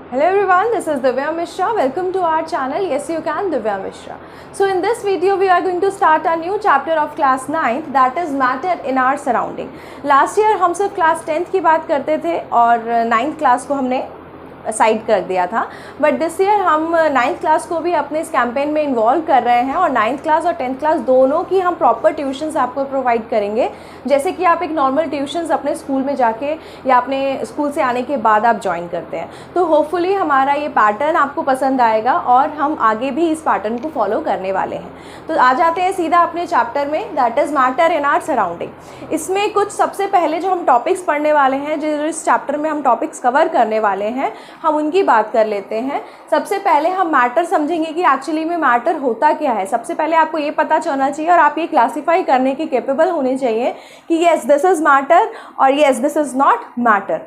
Hello everyone, this is Divya Mishra. Welcome to our channel Yes You Can Divya Mishra. So in this video we are going to start a new chapter of class 9th, that is matter in our surrounding. Last year हम सिर्फ class 10th की बात करते थे और 9th class को हमने side कर दिया था, बट दिस ईयर हम 9th क्लास को भी अपने इस कैंपेन में इन्वॉल्व कर रहे हैं और 9th क्लास और 10th क्लास दोनों की हम प्रॉपर ट्यूशन्स आपको प्रोवाइड करेंगे, जैसे कि आप एक नॉर्मल ट्यूशन्स अपने स्कूल में जाके या अपने स्कूल से आने के बाद आप ज्वाइन करते हैं। तो होपफुली हमारा ये पैटर्न आपको पसंद आएगा और हम आगे भी इस पैटर्न को फॉलो करने वाले हैं। तो आ जाते हैं सीधा अपने चैप्टर में, that is matter in our surrounding. इसमें कुछ सबसे पहले जो हम टॉपिक्स पढ़ने वाले हैं, जो इस चैप्टर में हम टॉपिक्स कवर करने वाले हैं, हम उनकी बात कर लेते हैं। सबसे पहले हम मैटर समझेंगे कि एक्चुअली में मैटर होता क्या है। सबसे पहले आपको ये पता चलना चाहिए और आप ये क्लासीफाई करने के कैपेबल होने चाहिए कि येस दिस इज़ मैटर और yes this is not matter.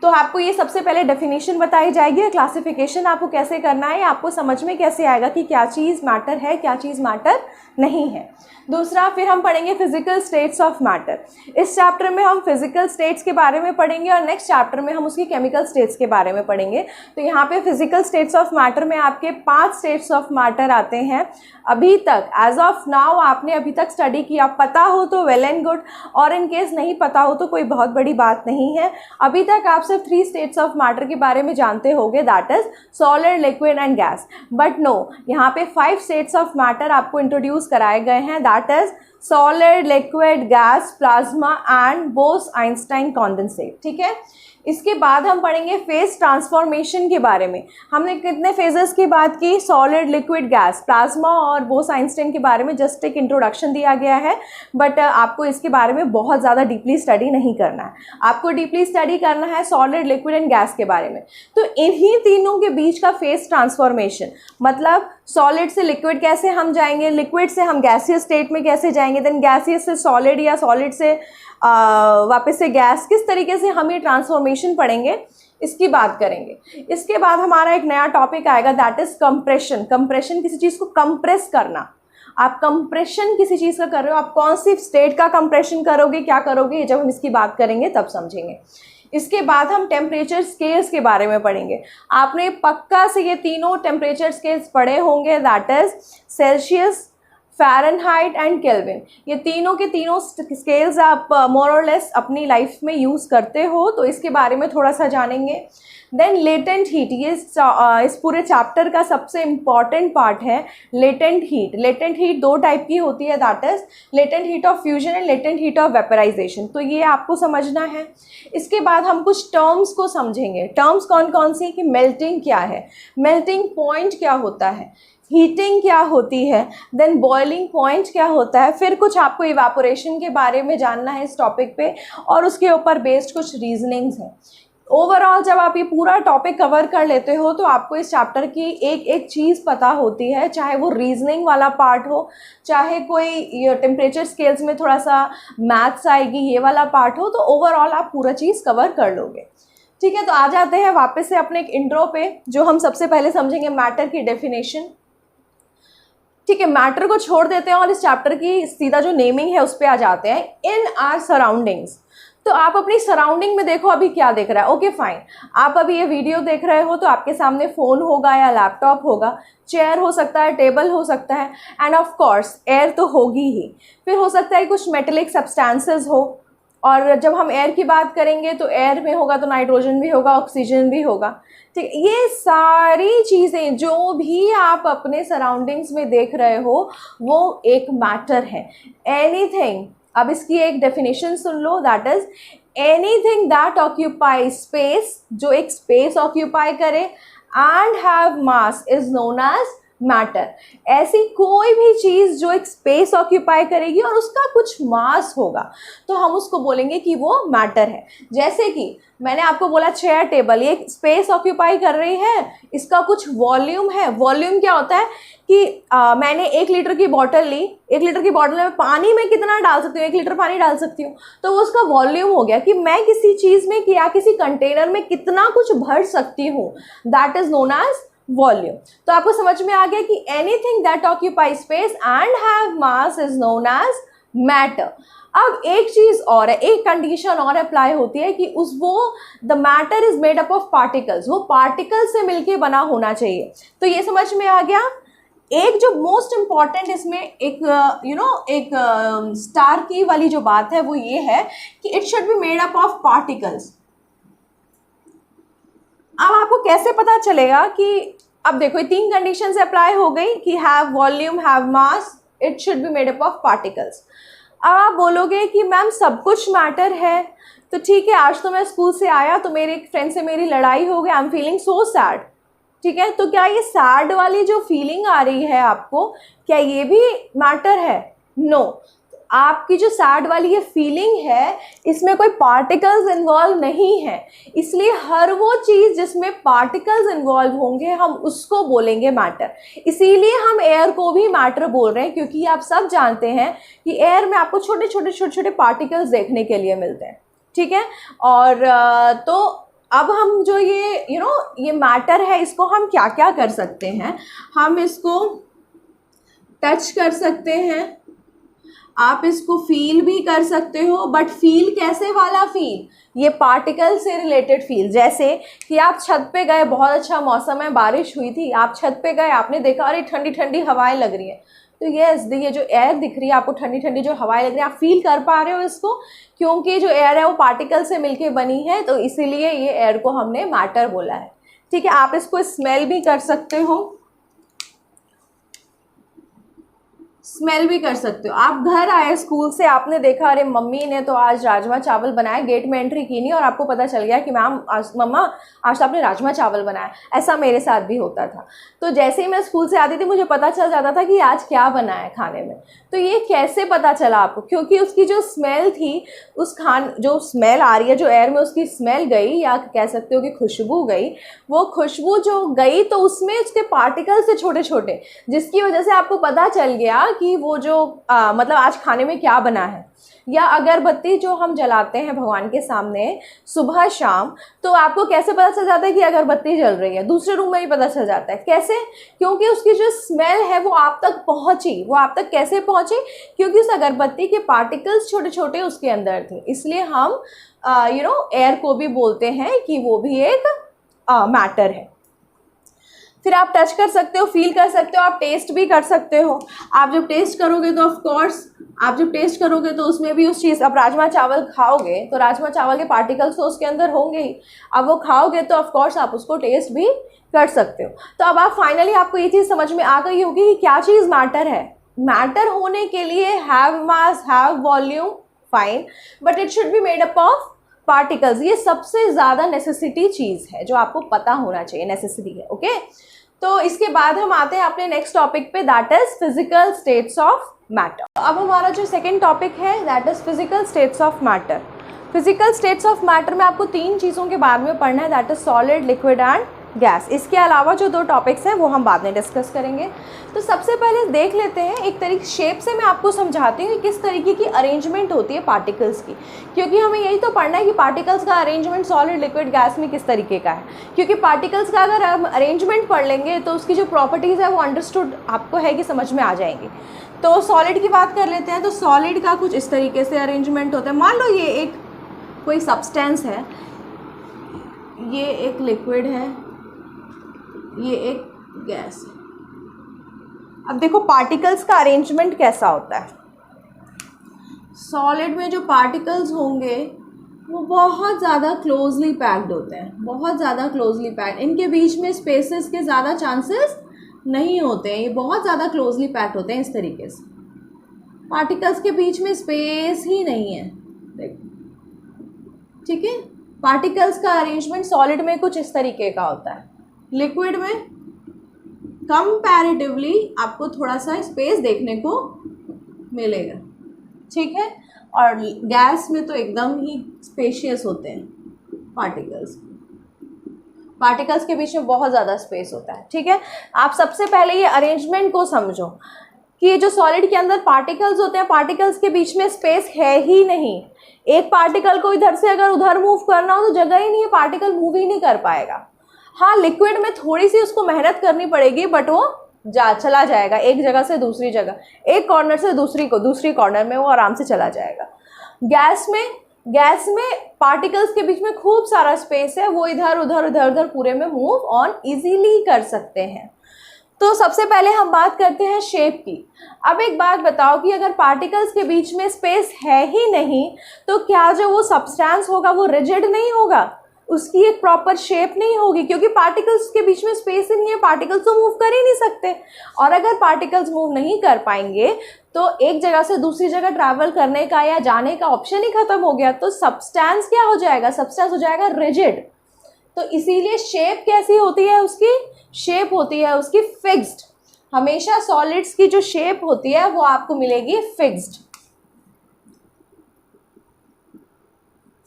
तो आपको ये सबसे पहले डेफिनेशन बताई जाएगी और क्लासिफिकेशन आपको कैसे करना है, आपको समझ में कैसे आएगा कि क्या चीज़ मैटर है, क्या चीज़ मैटर नहीं है। दूसरा, फिर हम पढ़ेंगे फिजिकल स्टेट्स ऑफ मैटर। इस चैप्टर में हम फिजिकल स्टेट्स के बारे में पढ़ेंगे और नेक्स्ट चैप्टर में हम उसकी केमिकल स्टेट्स के बारे में पढ़ेंगे। तो यहाँ पे फिजिकल स्टेट्स ऑफ मैटर में आपके 5 स्टेट्स ऑफ मैटर आते हैं। अभी तक एज ऑफ नाउ आपने अभी तक स्टडी किया, पता हो तो वेल एंड गुड, और इन केस नहीं पता हो तो कोई बहुत बड़ी बात नहीं है। अभी तक आप सिर्फ 3 स्टेट्स ऑफ मैटर के बारे में जानते होंगे, that is solid, liquid and gas. But no, यहाँ पे 5 स्टेट्स ऑफ मैटर आपको इंट्रोड्यूस कराए गए हैं, that is solid, liquid, gas, plasma and Bose Einstein condensate. ठीक है, इसके बाद हम पढ़ेंगे फेज ट्रांसफॉर्मेशन के बारे में। हमने कितने फेजेस की बात की, सॉलिड, लिक्विड, गैस, प्लाज्मा और बोस-आइंस्टाइन के बारे में जस्ट एक इंट्रोडक्शन दिया गया है, बट आपको इसके बारे में बहुत ज़्यादा डीपली स्टडी नहीं करना है। आपको डीपली स्टडी करना है सॉलिड, लिक्विड एंड गैस के बारे में। तो इन्हीं तीनों के बीच का फेज ट्रांसफॉर्मेशन, मतलब सॉलिड से लिक्विड कैसे हम जाएंगे, लिक्विड से हम गैसियस स्टेट में कैसे जाएंगे, देन गैसियस से सॉलिड या सॉलिड से वापस से गैस, किस तरीके से हम ये ट्रांसफॉर्मेशन पढ़ेंगे, इसकी बात करेंगे। इसके बाद हमारा एक नया टॉपिक आएगा, दैट इज कंप्रेशन। कंप्रेशन, किसी चीज़ को कंप्रेस करना। आप कंप्रेशन किसी चीज़ का कर रहे हो, आप कौन सी स्टेट का कंप्रेशन करोगे, क्या करोगे, ये जब हम इसकी बात करेंगे तब समझेंगे। इसके बाद हम टेम्परेचर स्केल्स के बारे में पढ़ेंगे। आपने पक्का से ये तीनों टेम्परेचर स्केल्स पढ़े होंगे, that is Celsius, Fahrenheit and kelvin. ये तीनों के तीनों स्केल्स आप मोर और लेस अपनी लाइफ में यूज़ करते हो, तो इसके बारे में थोड़ा सा जानेंगे। देन लेटेंट हीट, ये इस पूरे चैप्टर का सबसे इम्पॉर्टेंट पार्ट है, latent heat. Latent heat 2 type की होती है, that is latent heat of fusion and latent heat of vaporisation. तो ये आपको समझना है। इसके बाद हम कुछ टर्म्स को समझेंगे। टर्म्स कौन कौन सी, कि मेल्टिंग क्या है, मेल्टिंग पॉइंट क्या होता है, हीटिंग क्या होती है, देन बॉइलिंग पॉइंट क्या होता है, फिर कुछ आपको इवापोरेशन के बारे में जानना है इस टॉपिक पे, और उसके ऊपर बेस्ड कुछ रीजनिंग्स हैं। ओवरऑल जब आप ये पूरा टॉपिक कवर कर लेते हो तो आपको इस चैप्टर की एक एक चीज़ पता होती है, चाहे वो रीजनिंग वाला पार्ट हो, चाहे कोई टेम्परेचर स्केल्स में थोड़ा सा मैथ्स आएगी, ये वाला पार्ट हो, तो ओवरऑल आप पूरा चीज़ कवर कर लोगे। ठीक है, तो आ जाते हैं वापस से अपने एक इंट्रो पे, जो हम सबसे पहले समझेंगे मैटर की डेफिनेशन। ठीक है, मैटर को छोड़ देते हैं और इस चैप्टर की सीधा जो नेमिंग है उस पर आ जाते हैं। इन आर सराउंडिंग्स, तो आप अपनी सराउंडिंग में देखो अभी क्या दिख रहा है। ओके फाइन, आप अभी ये वीडियो देख रहे हो तो आपके सामने फ़ोन होगा या लैपटॉप होगा, चेयर हो सकता है, टेबल हो सकता है, एंड ऑफ कोर्स एयर तो होगी ही। फिर हो सकता है कुछ मेटेलिक सब्सटेंसेस हो, और जब हम एयर की बात करेंगे तो एयर में होगा तो नाइट्रोजन भी होगा, ऑक्सीजन भी होगा। ठीक, ये सारी चीज़ें जो भी आप अपने सराउंडिंग्स में देख रहे हो वो एक मैटर है। एनीथिंग, अब इसकी एक डेफिनेशन सुन लो, that is anything that occupy space, जो एक स्पेस ऑक्यूपाई करे, and have mass is known as matter. ऐसी कोई भी चीज़ जो एक स्पेस ऑक्यूपाई करेगी और उसका कुछ मास होगा तो हम उसको बोलेंगे कि वो मैटर है। जैसे कि मैंने आपको बोला चेयर, टेबल, ये स्पेस ऑक्यूपाई कर रही है, इसका कुछ वॉल्यूम है। वॉल्यूम क्या होता है कि मैंने 1 लीटर की बॉटल ली, 1 लीटर की बॉटल में पानी में कितना डाल सकती हूँ, 1 लीटर पानी डाल सकती हूँ, तो वो उसका वॉल्यूम हो गया कि मैं किसी चीज़ में या किसी कंटेनर में कितना कुछ भर सकती हूँ, that is known as volume. तो आपको समझ में आ गया कि anything that occupy space and have mass is known as matter. अब एक चीज और है, एक कंडीशन और अप्लाई होती है कि उस वो the matter is made up of particles, वो पार्टिकल से मिलके बना होना चाहिए। तो ये समझ में आ गया। एक जो मोस्ट इंपॉर्टेंट इसमें एक एक स्टार की वाली जो बात है वो ये है कि it should be made up of particles. अब आपको कैसे पता चलेगा कि, अब देखो ये 3 कंडीशंस अप्लाई हो गई कि have volume, have mass, it should be made up of particles. अब आप बोलोगे कि मैम सब कुछ मैटर है, तो ठीक है, आज तो मैं स्कूल से आया तो मेरे एक फ्रेंड से मेरी लड़ाई हो गई, I am feeling so sad, ठीक है, तो क्या ये सैड वाली जो फीलिंग आ रही है आपको, क्या ये भी मैटर है? नो। आपकी जो सैड वाली ये फीलिंग है इसमें कोई पार्टिकल्स इन्वॉल्व नहीं है, इसलिए हर वो चीज़ जिसमें पार्टिकल्स इन्वॉल्व होंगे हम उसको बोलेंगे मैटर। इसीलिए हम एयर को भी मैटर बोल रहे हैं, क्योंकि आप सब जानते हैं कि एयर में आपको छोटे छोटे पार्टिकल्स देखने के लिए मिलते हैं, ठीक है। और तो अब हम जो ये ये मैटर है इसको हम क्या क्या कर सकते हैं, हम इसको टच कर सकते हैं, आप इसको फील भी कर सकते हो, बट फील कैसे वाला फील? ये पार्टिकल से रिलेटेड फील। जैसे कि आप छत पे गए, बहुत अच्छा मौसम है, बारिश हुई थी, आप छत पे गए, आपने देखा अरे ठंडी ठंडी हवाएं लग रही हैं, तो ये जो एयर दिख रही है आपको, ठंडी ठंडी जो हवाएं लग रही है, आप फील कर पा रहे हो इसको, क्योंकि जो एयर है वो पार्टिकल से मिलके बनी है, तो इसीलिए ये एयर को हमने मैटर बोला है, ठीक है। आप इसको स्मेल भी कर सकते हो, स्मेल भी कर सकते हो। आप घर आए स्कूल से, आपने देखा अरे मम्मी ने तो आज राजमा चावल बनाया, गेट में एंट्री की नहीं और आपको पता चल गया कि मैम मम्मा आज तो आपने राजमा चावल बनाया। ऐसा मेरे साथ भी होता था। तो जैसे ही मैं स्कूल से आती थी मुझे पता चल जाता था कि आज क्या बना है खाने में। तो ये कैसे पता चला आपको? क्योंकि उसकी जो स्मेल थी, जो स्मेल आ रही है जो एयर में, उसकी स्मेल गई, या कह सकते हो कि खुशबू गई, वो खुशबू जो गई तो उसमें उसके पार्टिकल्स थे छोटे छोटे, जिसकी वजह से आपको पता चल गया कि वो जो मतलब आज खाने में क्या बना है। या अगरबत्ती जो हम जलाते हैं भगवान के सामने सुबह शाम, तो आपको कैसे पता चल जाता है कि अगरबत्ती जल रही है? दूसरे रूम में भी पता चल जाता है। कैसे? क्योंकि उसकी जो स्मेल है वो आप तक पहुंची। वो आप तक कैसे पहुंची? क्योंकि उस अगरबत्ती के पार्टिकल्स छोटे छोटे उसके अंदर थे। इसलिए हम एयर को भी बोलते हैं कि वो भी एक मैटर है। फिर आप टच कर सकते हो, फील कर सकते हो, आप टेस्ट भी कर सकते हो। आप जब टेस्ट करोगे तो ऑफ कोर्स, आप जब टेस्ट करोगे तो उसमें भी उस चीज़, अब राजमा चावल खाओगे तो राजमा चावल के पार्टिकल्स तो उसके अंदर होंगे ही। अब वो खाओगे तो ऑफ कोर्स आप उसको टेस्ट भी कर सकते हो। तो अब आप फाइनली आपको ये चीज़ समझ में आ गई होगी कि क्या चीज़ मैटर है। मैटर होने के लिए have mass, have volume, fine, but it should be made up of particles. ये सबसे ज़्यादा नेसेसिटी चीज़ है जो आपको पता होना चाहिए, नेसेसिटी है। ओके, तो इसके बाद हम आते हैं अपने नेक्स्ट टॉपिक पे, that is physical states of matter. अब हमारा जो सेकंड टॉपिक है that is physical states of matter. Physical states of matter में आपको 3 चीज़ों के बारे में पढ़ना है, that is solid, liquid and gas. इसके अलावा जो 2 टॉपिक्स हैं वो हम बाद में डिस्कस करेंगे। तो सबसे पहले देख लेते हैं एक तरीके शेप से, मैं आपको समझाती हूँ कि किस तरीके की अरेंजमेंट होती है पार्टिकल्स की, क्योंकि हमें यही तो पढ़ना है कि पार्टिकल्स का अरेंजमेंट सॉलिड, लिक्विड, गैस में किस तरीके का है। क्योंकि पार्टिकल्स का अगर हम अरेंजमेंट पढ़ लेंगे तो उसकी जो प्रॉपर्टीज़ है वो अंडरस्टूड आपको है कि समझ में आ जाएंगी। तो सॉलिड की बात कर लेते हैं। तो सॉलिड का कुछ इस तरीके से अरेंजमेंट होता है। मान लो ये एक कोई सब्सटेंस है, ये एक लिक्विड है, ये एक गैस है। अब देखो पार्टिकल्स का अरेंजमेंट कैसा होता है। सॉलिड में जो पार्टिकल्स होंगे वो बहुत ज़्यादा क्लोजली पैक्ड होते हैं, बहुत ज़्यादा क्लोजली पैक्ड। इनके बीच में स्पेसेस के ज़्यादा चांसेस नहीं होते हैं, ये बहुत ज़्यादा क्लोजली पैक्ड होते हैं। इस तरीके से पार्टिकल्स के बीच में स्पेस ही नहीं है, देखो, ठीक है। पार्टिकल्स का अरेंजमेंट सॉलिड में कुछ इस तरीके का होता है। लिक्विड में कंपैरेटिवली आपको थोड़ा सा स्पेस देखने को मिलेगा, ठीक है। और गैस में तो एकदम ही स्पेशियस होते हैं पार्टिकल्स। पार्टिकल्स के बीच में बहुत ज़्यादा स्पेस होता है, ठीक है। आप सबसे पहले ये अरेंजमेंट को समझो कि ये जो सॉलिड के अंदर पार्टिकल्स होते हैं, पार्टिकल्स के बीच में स्पेस है ही नहीं। एक पार्टिकल को इधर से अगर उधर मूव करना हो तो जगह ही नहीं है, पार्टिकल मूव ही नहीं कर पाएगा। हाँ, लिक्विड में थोड़ी सी उसको मेहनत करनी पड़ेगी, बट वो चला जाएगा एक जगह से दूसरी जगह, एक कॉर्नर से दूसरी कॉर्नर में वो आराम से चला जाएगा। गैस में पार्टिकल्स के बीच में खूब सारा स्पेस है, वो इधर उधर पूरे में मूव ऑन इजीली कर सकते हैं। तो सबसे पहले हम बात करते हैं शेप की। अब एक बात बताओ कि अगर पार्टिकल्स के बीच में स्पेस है ही नहीं तो क्या जो वो सब्सटेंस होगा वो रिजिड नहीं होगा, उसकी एक प्रॉपर शेप नहीं होगी, क्योंकि पार्टिकल्स के बीच में स्पेस ही नहीं है, पार्टिकल्स तो मूव कर ही नहीं सकते। और अगर पार्टिकल्स मूव नहीं कर पाएंगे तो एक जगह से दूसरी जगह ट्रैवल करने का या जाने का ऑप्शन ही खत्म हो गया, तो सब्सटेंस क्या हो जाएगा, सब्सटेंस हो जाएगा रिजिड। तो इसीलिए शेप कैसी होती है, उसकी शेप होती है उसकी फिक्स्ड। हमेशा सॉलिड्स की जो शेप होती है वो आपको मिलेगी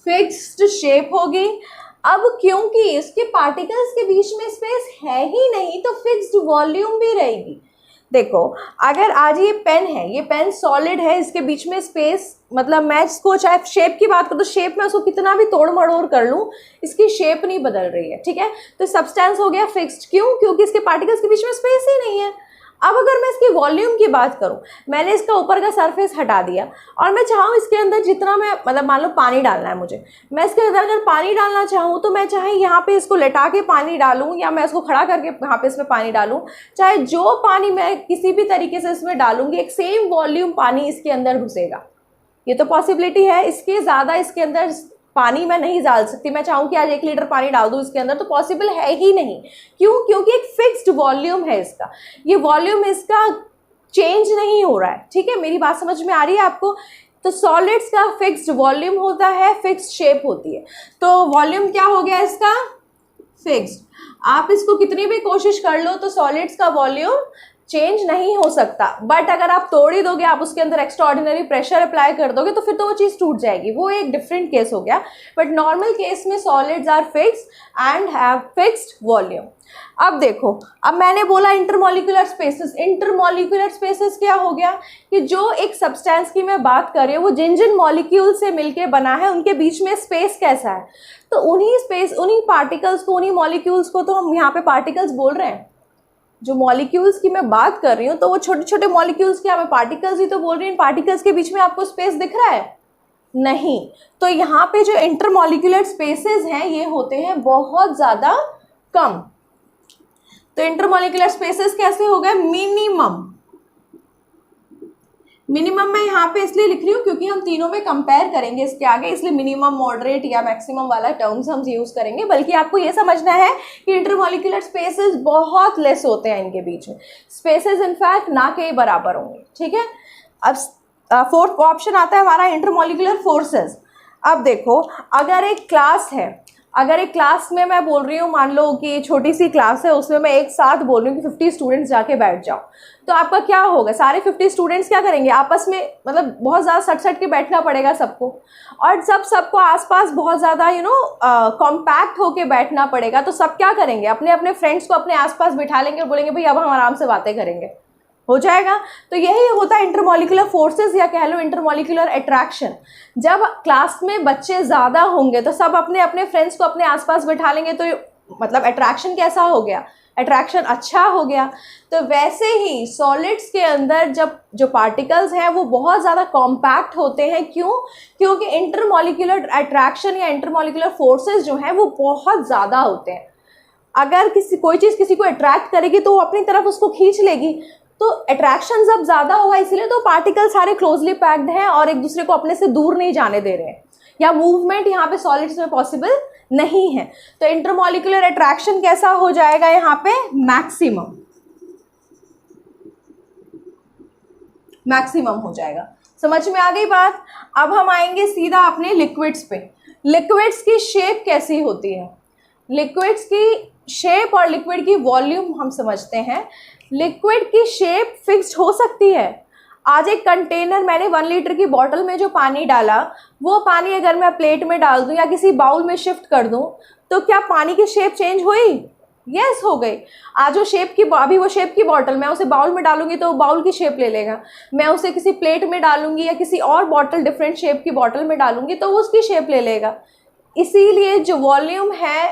फिक्स्ड शेप होगी। अब क्योंकि इसके पार्टिकल्स के बीच में स्पेस है ही नहीं तो फिक्स्ड वॉल्यूम भी रहेगी। देखो अगर आज ये पेन है, ये पेन सॉलिड है, इसके बीच में स्पेस, मतलब मैं इसको चाहे शेप की बात करूँ तो शेप में उसको कितना भी तोड़ मड़ोड़ कर लूँ इसकी शेप नहीं बदल रही है, ठीक है। तो सब्सटेंस हो गया फिक्स्ड, क्यों, क्योंकि इसके पार्टिकल्स के बीच में स्पेस ही नहीं है। अब अगर मैं इसकी वॉल्यूम की बात करूं, मैंने इसका ऊपर का सरफेस हटा दिया और मैं चाहूँ इसके अंदर जितना मैं, मतलब मान लो पानी डालना है मुझे, मैं इसके अंदर अगर पानी डालना चाहूँ तो मैं चाहे यहाँ पे इसको लेटा के पानी डालूँ या मैं इसको खड़ा करके यहाँ पे इसमें पानी डालूँ, चाहे जो पानी मैं किसी भी तरीके से इसमें डालूंगी एक सेम वॉल्यूम पानी इसके अंदर घुसेगा। ये तो पॉसिबिलिटी है, इसके ज़्यादा इसके अंदर पानी मैं नहीं डाल सकती। मैं चाहूँ कि आज 1 लीटर पानी डाल दूँ इसके अंदर तो पॉसिबल है ही नहीं। क्यों, क्योंकि एक फिक्स्ड वॉल्यूम है इसका, ये वॉल्यूम इसका चेंज नहीं हो रहा है, ठीक है। मेरी बात समझ में आ रही है आपको। तो सॉलिड्स का फिक्स्ड वॉल्यूम होता है, फिक्स्ड शेप होती है। तो वॉल्यूम क्या हो गया इसका, फिक्स्ड। आप इसको कितनी भी कोशिश कर लो तो सॉलिड्स का वॉल्यूम चेंज नहीं हो सकता, बट अगर आप तोड़ ही दोगे, आप उसके अंदर एक्स्ट्रा ऑर्डिनरी प्रेशर अप्लाई कर दोगे तो फिर तो वो चीज़ टूट जाएगी, वो एक डिफरेंट केस हो गया। बट नॉर्मल केस में solids are fixed and have fixed volume. अब देखो, अब मैंने बोला इंटरमॉलिक्यूलर स्पेसेस। इंटरमॉलिक्यूलर स्पेसेस क्या हो गया कि जो एक सब्सटेंस की मैं बात कर रही हूँ वो जिन जिन मॉलिक्यूल से मिलके बना है उनके बीच में स्पेस कैसा है, तो उन्हीं पार्टिकल्स को, उन्हीं मॉलिक्यूल्स को तो हम यहाँ पे पार्टिकल्स बोल रहे हैं। जो मॉलिक्यूल्स की मैं बात कर रही हूँ तो वो छोटे छोटे मॉलिक्यूल्स क्या, मैं पार्टिकल्स ही तो बोल रही हूँ। पार्टिकल्स के बीच में आपको स्पेस दिख रहा है, नहीं। तो यहाँ पे जो इंटरमॉलिक्यूलर स्पेसेस हैं ये होते हैं बहुत ज़्यादा कम। तो इंटरमॉलिक्यूलर स्पेसेस कैसे हो गए, मिनिमम मैं यहाँ पे इसलिए लिख रही हूँ क्योंकि हम तीनों में कंपेयर करेंगे इसके आगे, इसलिए मिनिमम, मॉडरेट या मैक्सिमम वाला टर्म्स हम यूज़ करेंगे। बल्कि आपको ये समझना है कि इंटरमॉलिक्यूलर स्पेसेस बहुत लेस होते हैं इनके बीच में, स्पेसेस इनफैक्ट ना के बराबर होंगे, ठीक है। अब फोर्थ ऑप्शन आता है हमारा इंटरमॉलिक्यूलर फोर्सेस। अब देखो, अगर एक क्लास है, अगर एक क्लास में मैं बोल रही हूँ, मान लो कि छोटी सी क्लास है, उसमें मैं एक साथ बोल रही हूँ कि 50 स्टूडेंट्स जाके बैठ जाओ, तो आपका क्या होगा, सारे 50 स्टूडेंट्स क्या करेंगे आपस में, मतलब बहुत ज़्यादा सट के बैठना पड़ेगा सबको, और सबको आसपास बहुत ज़्यादा कॉम्पैक्ट होके बैठना पड़ेगा। तो सब क्या करेंगे, अपने अपने फ्रेंड्स को अपने आसपास बिठा लेंगे और बोलेंगे भाई अब हम आराम से बातें करेंगे, हो जाएगा। तो यही होता है इंटरमॉलिक्यूलर फोर्सेस या कह लो इंटरमॉलिक्यूलर अट्रैक्शन। जब क्लास में बच्चे ज़्यादा होंगे तो सब अपने अपने फ्रेंड्स को अपने आसपास बिठा लेंगे, तो मतलब अट्रैक्शन कैसा हो गया, अट्रैक्शन अच्छा हो गया। तो वैसे ही सॉलिड्स के अंदर जब जो पार्टिकल्स हैं वो बहुत ज़्यादा कॉम्पैक्ट होते हैं, क्यों, क्योंकि इंटरमॉलिक्यूलर अट्रैक्शन या इंटरमॉलिक्यूलर फोर्सेस जो हैं वो बहुत ज़्यादा होते हैं। अगर कोई चीज़ किसी को अट्रैक्ट करेगी तो वो अपनी तरफ उसको खींच लेगी, तो अट्रैक्शन जब ज़्यादा होगा इसलिए तो पार्टिकल सारे क्लोजली पैक्ड हैं और एक दूसरे को अपने से दूर नहीं जाने दे रहे हैं, या मूवमेंट यहाँ पे सॉलिड्स में पॉसिबल नहीं है। तो इंटरमॉलिक्यूलर अट्रैक्शन कैसा हो जाएगा यहाँ पे, मैक्सिमम हो जाएगा। समझ में आ गई बात। अब हम आएंगे सीधा अपने लिक्विड्स पे। लिक्विड्स की शेप कैसी होती है, लिक्विड्स की शेप और लिक्विड की वॉल्यूम हम समझते हैं। लिक्विड की शेप फिक्स्ड हो सकती है। आज एक कंटेनर, मैंने 1 लीटर की बॉटल में जो पानी डाला, वो पानी अगर मैं प्लेट में डाल दूं या किसी बाउल में शिफ्ट कर दूं, तो क्या पानी की शेप चेंज हुई, यस हो गई। आज वो अभी वो शेप की बॉटल मैं उसे बाउल में डालूंगी तो वो बाउल की शेप ले लेगा। मैं उसे किसी प्लेट में डालूंगी या किसी और बॉटल, डिफरेंट शेप की बॉटल में डालूंगी तो वो उसकी शेप ले लेगा। इसीलिए जो वॉल्यूम है,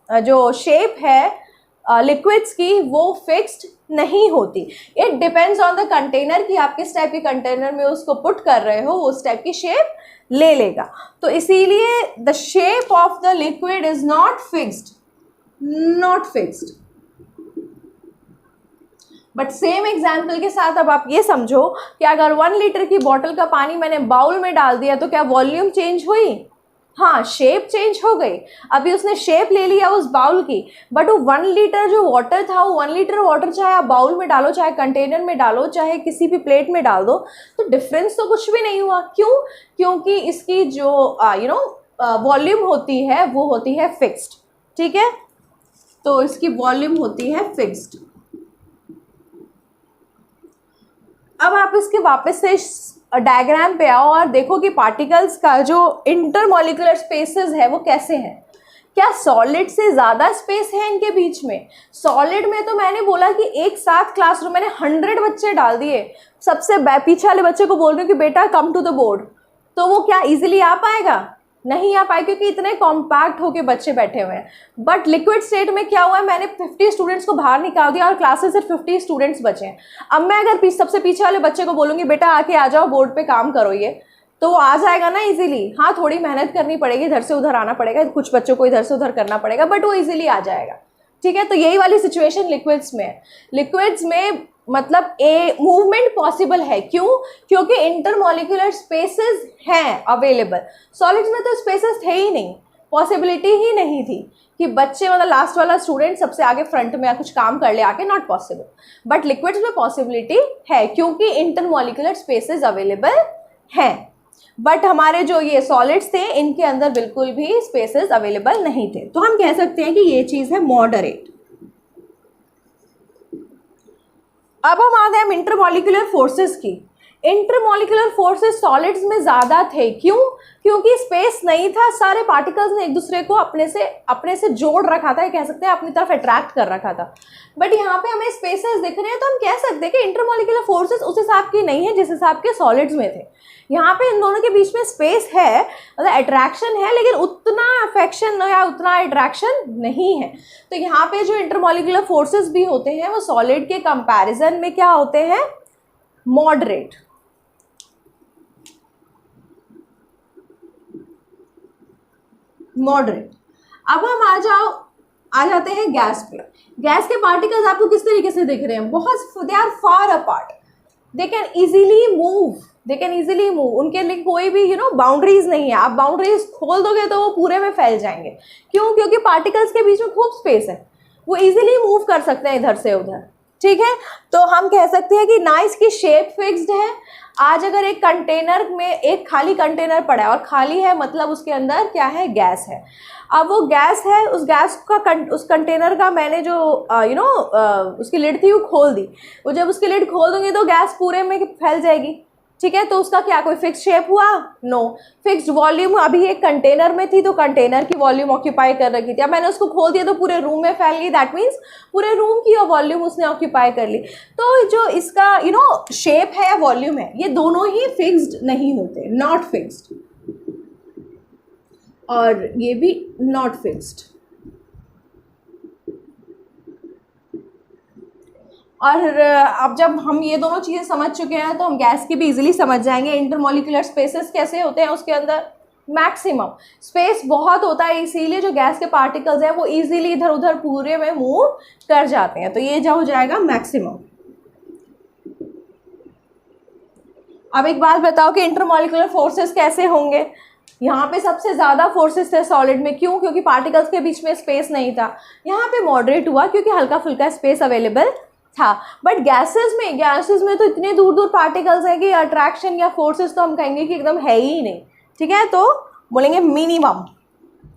जो शेप है, लिक्विड्स की वो फिक्स्ड नहीं होती। It depends on the container कि आप किस टाइप के कंटेनर में उसको पुट कर रहे हो, उस टाइप की शेप ले लेगा। तो इसीलिए the shape of the liquid is not fixed, not fixed. But same example के साथ अब आप ये समझो कि अगर 1 लीटर की बॉटल का पानी मैंने बाउल में डाल दिया तो क्या वॉल्यूम चेंज हुई? हाँ, शेप चेंज हो गई। अभी उसने शेप ले लिया उस बाउल की, बट वो 1 लीटर जो वाटर था, वो 1 लीटर वाटर चाहे आप बाउल में डालो, चाहे कंटेनर में डालो, चाहे किसी भी प्लेट में डाल दो, तो डिफरेंस तो कुछ भी नहीं हुआ। क्यों? क्योंकि इसकी जो वॉल्यूम होती है वो होती है फिक्स्ड। ठीक है, तो इसकी वॉल्यूम होती है फिक्स्ड। अब आप इसके वापस से डायग्राम पे आओ और देखो कि पार्टिकल्स का जो इंटरमॉलिक्यूलर स्पेसेस है वो कैसे हैं। क्या सॉलिड से ज़्यादा स्पेस है इनके बीच में? सॉलिड में तो मैंने बोला कि एक साथ क्लासरूम मैंने 100 बच्चे डाल दिए, सबसे पीछे वाले बच्चे को बोल रही हूँ कि बेटा कम टू द बोर्ड, तो वो क्या इजीली आ पाएगा? नहीं आ पाए, क्योंकि इतने कॉम्पैक्ट होके बच्चे बैठे हुए हैं। बट लिक्विड स्टेट में क्या हुआ है, मैंने 50 स्टूडेंट्स को बाहर निकाल दिया और क्लास से सिर्फ 50 स्टूडेंट्स बचे हैं। अब मैं अगर सबसे पीछे वाले बच्चे को बोलूँगी बेटा आके आ जाओ बोर्ड पे काम करो ये, तो वो आ जाएगा ना इजीली? हाँ, थोड़ी मेहनत करनी पड़ेगी, इधर से उधर आना पड़ेगा, कुछ बच्चों को इधर से उधर करना पड़ेगा, बट वो इजीली आ जाएगा। ठीक है, तो यही वाली सिचुएशन लिक्विड्स में है। लिक्विड्स में मतलब मूवमेंट पॉसिबल है। क्यों? क्योंकि इंटरमॉलिक्यूलर स्पेसेस हैं अवेलेबल। सॉलिड्स में तो स्पेसेस थे ही नहीं, पॉसिबिलिटी ही नहीं थी कि बच्चे मतलब लास्ट वाला स्टूडेंट सबसे आगे फ्रंट में कुछ काम कर ले आके, नॉट पॉसिबल। बट लिक्विड्स में पॉसिबिलिटी है क्योंकि इंटरमॉलिक्यूलर स्पेसेस अवेलेबल हैं। बट हमारे जो ये सॉलिड्स थे इनके अंदर बिल्कुल भी स्पेसेस अवेलेबल नहीं थे। तो हम कह सकते हैं कि ये चीज़ है मॉडरेट। अब हम आते हैं इंटरमॉलिक्यूलर फोर्सेस की। इंटरमॉलिक्यूलर फोर्सेस सॉलिड्स में ज़्यादा थे। क्यों? क्योंकि स्पेस नहीं था, सारे पार्टिकल्स ने एक दूसरे को अपने से जोड़ रखा था, ये कह सकते हैं अपनी तरफ अट्रैक्ट कर रखा था। बट यहाँ पे हमें स्पेसेस दिख रहे हैं, तो हम कह सकते हैं कि इंटरमॉलिक्यूलर फोर्सेस उस हिसाब की नहीं है जिस हिसाब के सॉलिड्स में थे। यहाँ पे इन दोनों के बीच में स्पेस है, मतलब अट्रैक्शन है, लेकिन उतना अफेक्शन या उतना अट्रैक्शन नहीं है। तो यहाँ पे जो इंटरमॉलिक्यूलर फोर्सेस भी होते हैं वो सॉलिड के कंपैरिजन में क्या होते हैं? मॉडरेट। मॉडरेट। अब हम आ जाते हैं गैस पे। गैस के पार्टिकल्स आपको किस तरीके से दिख रहे हैं? बहुत, they are far apart, they can easily move, उनके लिए कोई भी बाउंड्रीज नहीं है। आप बाउंड्रीज खोल दोगे तो वो पूरे में फैल जाएंगे। क्यों? क्योंकि पार्टिकल्स के बीच में खूब स्पेस है, वो इजीली मूव कर सकते हैं इधर से उधर। ठीक है, तो हम कह सकते हैं कि ना इसकी शेप फिक्स्ड है। आज अगर एक कंटेनर में एक खाली कंटेनर पड़ा है, और खाली है मतलब उसके अंदर क्या है? गैस है। अब वो गैस है, उस गैस का उस कंटेनर का मैंने जो उसकी लिड थी वो खोल दी। वो जब उसकी लिड खोल दूंगी तो गैस पूरे में फैल जाएगी। ठीक है, तो उसका क्या कोई फिक्स शेप हुआ? नो। फिक्स्ड वॉल्यूम अभी एक कंटेनर में थी तो कंटेनर की वॉल्यूम ऑक्यूपाई कर रखी थी। अब मैंने उसको खोल दिया तो पूरे रूम में फैल गई, दैट मीन्स पूरे रूम की वॉल्यूम उसने ऑक्यूपाई कर ली। तो जो इसका शेप है या वॉल्यूम है, ये दोनों ही फिक्स्ड नहीं होते, नॉट फिक्स्ड, और ये भी नॉट फिक्स्ड। और अब जब हम ये दोनों चीज़ें समझ चुके हैं तो हम गैस की भी इजीली समझ जाएंगे। इंटरमॉलिक्यूलर स्पेसेस कैसे होते हैं, उसके अंदर मैक्सिमम स्पेस बहुत होता है, इसीलिए जो गैस के पार्टिकल्स हैं वो इजीली इधर उधर पूरे में मूव कर जाते हैं। तो ये जो हो जाएगा मैक्सिमम। अब एक बात बताओ कि इंटरमॉलिक्यूलर फोर्सेस कैसे होंगे? यहाँ पे सबसे ज़्यादा फोर्सेस थे सॉलिड में। क्यों? क्योंकि पार्टिकल्स के बीच में स्पेस नहीं था। यहाँ पे मॉडरेट हुआ क्योंकि हल्का फुल्का स्पेस अवेलेबल था। बट गैसेस में तो इतने दूर दूर पार्टिकल्स हैं कि अट्रैक्शन या फोर्सेस तो हम कहेंगे कि एकदम है ही नहीं। ठीक है, तो बोलेंगे मिनिमम।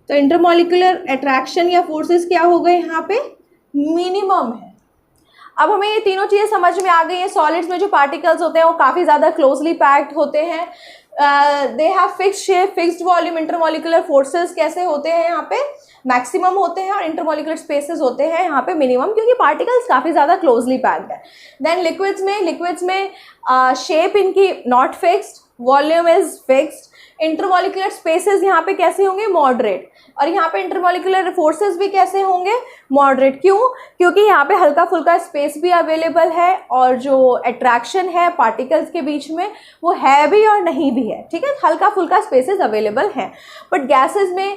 तो इंटरमॉलिक्यूलर अट्रैक्शन या फोर्सेस क्या हो गए? यहाँ पे मिनिमम है। अब हमें ये तीनों चीज़ें समझ में आ गई हैं। सॉलिड्स में जो पार्टिकल्स होते हैं वो काफ़ी ज़्यादा क्लोजली पैक्ड होते हैं, they have fixed shape, fixed volume. Intermolecular forces कैसे होते हैं? यहाँ पे मैक्सिमम होते हैं, और इंटरमॉलिक्यूलर स्पेसेस होते हैं यहाँ पे मिनिमम, क्योंकि पार्टिकल्स काफ़ी ज़्यादा क्लोजली पैक्ड है। देन लिक्विड्स में शेप इनकी not fixed, volume is fixed, intermolecular spaces यहाँ पे कैसे होंगे, मॉडरेट, और यहाँ पे इंटरमॉलिक्यूलर फोर्सेस भी कैसे होंगे, मॉडरेट। क्यों? क्योंकि यहाँ पे हल्का फुल्का स्पेस भी अवेलेबल है और जो अट्रैक्शन है पार्टिकल्स के बीच में वो है भी और नहीं भी है, ठीक है, हल्का फुल्का स्पेसेस अवेलेबल हैं। बट गैसेस में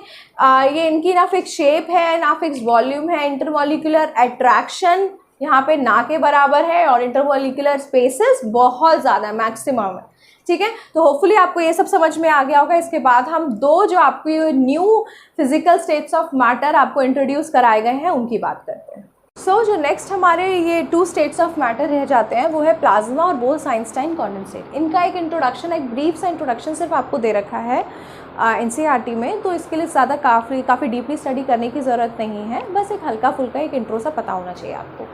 ये इनकी ना फिक्स शेप है ना फिक्स वॉल्यूम है, इंटरमॉलिक्यूलर अट्रैक्शन यहाँ पे ना के बराबर है और इंटरमॉलिक्यूलर स्पेसेस बहुत ज़्यादा मैक्सिमम है, ठीक है। तो होपफुली आपको ये सब समझ में आ गया होगा। इसके बाद हम दो जो आपकी new physical states of matter आपको इंट्रोड्यूस कराए गए हैं उनकी बात करते हैं। जो नेक्स्ट हमारे ये 2 स्टेट्स ऑफ मैटर रह जाते हैं वो है प्लाज्मा और बोल्स-आइंस्टाइन कंडेंसेट। इनका एक इंट्रोडक्शन, एक ब्रीफ सा इंट्रोडक्शन सिर्फ आपको दे रखा है NCERT में, तो इसके लिए ज़्यादा काफ़ी डीपली स्टडी करने की ज़रूरत नहीं है, बस एक हल्का फुल्का एक इंट्रो सा पता होना चाहिए आपको।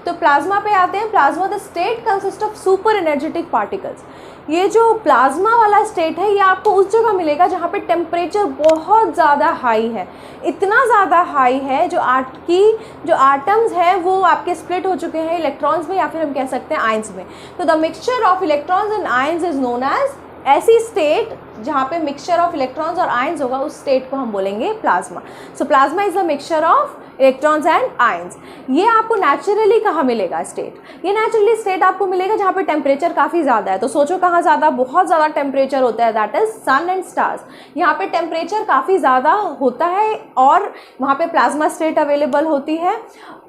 तो प्लाज्मा पे आते हैं। Plasma the state consist of super energetic particles. ये जो प्लाज्मा वाला स्टेट है ये आपको उस जगह मिलेगा जहाँ पे टेम्परेचर बहुत ज़्यादा हाई है, इतना ज़्यादा हाई है जो आटम्स हैं वो आपके स्प्लिट हो चुके हैं इलेक्ट्रॉन्स में या फिर हम कह सकते हैं आयंस में। तो the mixture of electrons and ions is known as, ऐसी स्टेट जहाँ पे मिक्सचर ऑफ इलेक्ट्रॉन्स और आयंस होगा उस स्टेट को हम बोलेंगे plasma. So plasma is the mixture of electrons and ions. ये आपको नेचुरली कहाँ मिलेगा स्टेट, ये नेचुरली स्टेट आपको मिलेगा जहाँ पे टेम्परेचर काफ़ी ज़्यादा है। तो सोचो कहाँ ज़्यादा, बहुत ज़्यादा टेम्परेचर होता है, that is sun and stars. यहाँ पे टेम्परेचर काफ़ी ज़्यादा होता है और वहाँ पे प्लाज्मा स्टेट अवेलेबल होती है।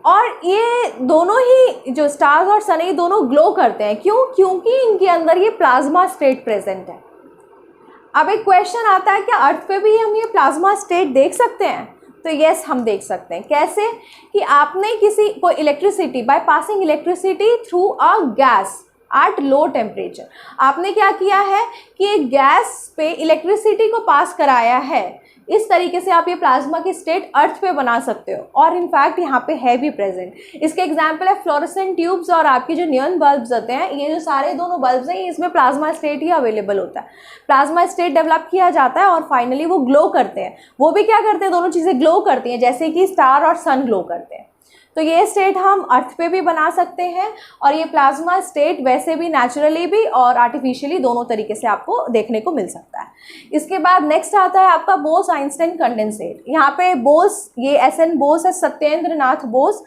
और ये दोनों ही जो स्टार्स और सन है ये दोनों ग्लो करते हैं। क्यों? क्योंकि इनके अंदर ये प्लाज्मा स्टेट प्रेजेंट है। अब एक क्वेश्चन आता है, क्या अर्थ पे भी हम ये प्लाज्मा स्टेट देख सकते हैं? तो यस, हम देख सकते हैं। कैसे? कि आपने किसी को electricity, by passing electricity through a gas at low temperature, आपने क्या किया है कि एक गैस पे इलेक्ट्रिसिटी को पास कराया है। इस तरीके से आप ये प्लाज्मा की स्टेट अर्थ पे बना सकते हो और इनफैक्ट यहाँ पे है भी प्रेजेंट। इसके एग्जांपल है फ्लोरेसेंट ट्यूब्स और आपके जो नियॉन बल्ब्स होते हैं, ये जो सारे दोनों बल्ब्स हैं इसमें प्लाज्मा स्टेट ही अवेलेबल होता है। प्लाज्मा स्टेट डेवलप किया जाता है और फाइनली वो ग्लो करते हैं। वो भी क्या करते हैं, दोनों चीज़ें ग्लो करती हैं, जैसे कि स्टार और सन ग्लो करते हैं। तो ये स्टेट हम अर्थ पे भी बना सकते हैं और ये प्लाज्मा स्टेट वैसे भी नेचुरली भी और आर्टिफिशियली दोनों तरीके से आपको देखने को मिल सकता है। इसके बाद नेक्स्ट आता है आपका बोस-आइंस्टाइन कंडेंसेट। यहाँ पे बोस, ये SN बोस है, सत्येंद्र नाथ बोस,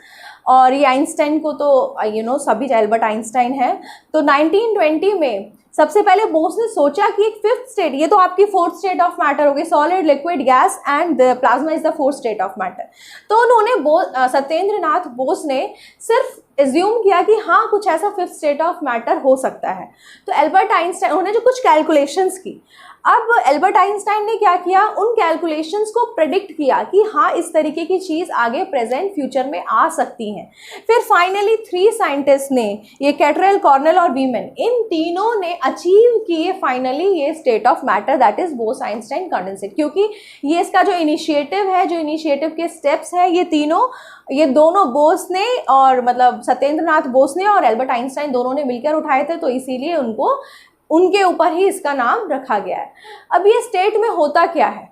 और ये आइंस्टाइन को तो सभी एल्बर्ट आइंस्टाइन है। तो 1920 में सबसे पहले बोस ने सोचा कि एक 5th स्टेट, ये तो आपकी 4th स्टेट ऑफ मैटर होगी, solid, liquid, gas and plasma is the 4th state of matter. तो उन्होंने सत्येंद्र नाथ बोस ने सिर्फ एज्यूम किया कि हाँ कुछ ऐसा 5th स्टेट ऑफ मैटर हो सकता है। तो एल्बर्ट आइंस्टाइन, उन्होंने जो कुछ कैलकुलेशंस की, अब एल्बर्ट आइंस्टाइन ने क्या किया, उन कैलकुलेशंस को प्रेडिक्ट किया कि हाँ इस तरीके की चीज़ आगे प्रेजेंट फ्यूचर में आ सकती हैं। फिर फाइनली 3 साइंटिस्ट ने, ये कैटरेल, कॉर्नेल और वीमन, इन तीनों ने अचीव किए फाइनली ये state of matter that is Bose Einstein condensate. क्योंकि ये इसका जो इनिशिएटिव है, जो इनिशिएटिव के स्टेप्स है, ये दोनों बोस ने और मतलब सत्येंद्र नाथ बोस ने और एल्बर्ट आइंस्टाइन दोनों ने मिलकर उठाए थे, तो इसीलिए उनके ऊपर ही इसका नाम रखा गया है। अब ये स्टेट में होता क्या है,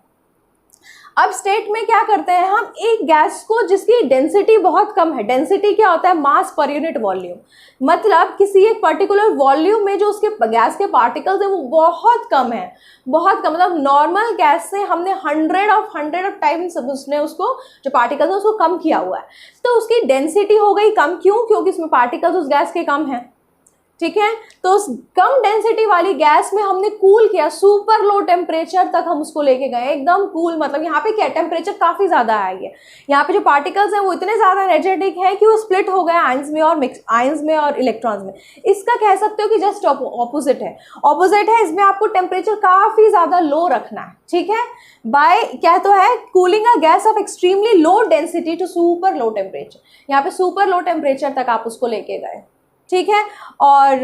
अब स्टेट में क्या करते हैं हम, एक गैस को जिसकी डेंसिटी बहुत कम है, डेंसिटी क्या होता है, मास पर यूनिट वॉल्यूम, मतलब किसी एक पर्टिकुलर वॉल्यूम में जो उसके गैस के पार्टिकल्स हैं वो बहुत कम है, बहुत कम, मतलब नॉर्मल गैस से हमने 100 ऑफ टाइम्स उसने उसको जो पार्टिकल्स है उसको कम किया हुआ है। तो उसकी डेंसिटी हो गई कम। क्यों? क्योंकि उसमें पार्टिकल्स उस गैस के कम हैं, ठीक है। तो उस कम डेंसिटी वाली गैस में हमने कूल किया, सुपर लो टेम्परेचर तक हम उसको लेके गए, एकदम कूल, मतलब यहाँ पे क्या टेम्परेचर काफ़ी ज़्यादा आई है, यहाँ पे जो पार्टिकल्स हैं वो इतने ज़्यादा एनर्जेटिक है कि वो स्प्लिट हो गए आयंस में और इलेक्ट्रॉन्स में। इसका कह सकते हो कि जस्ट ऑपोजिट है, इसमें आपको टेम्परेचर काफ़ी ज़्यादा लो रखना है, ठीक है, बाय क्या तो है, cooling a gas of extremely low density to super low temperature. यहाँ पे सुपर लो टेम्परेचर तक आप उसको लेके गए, ठीक है। और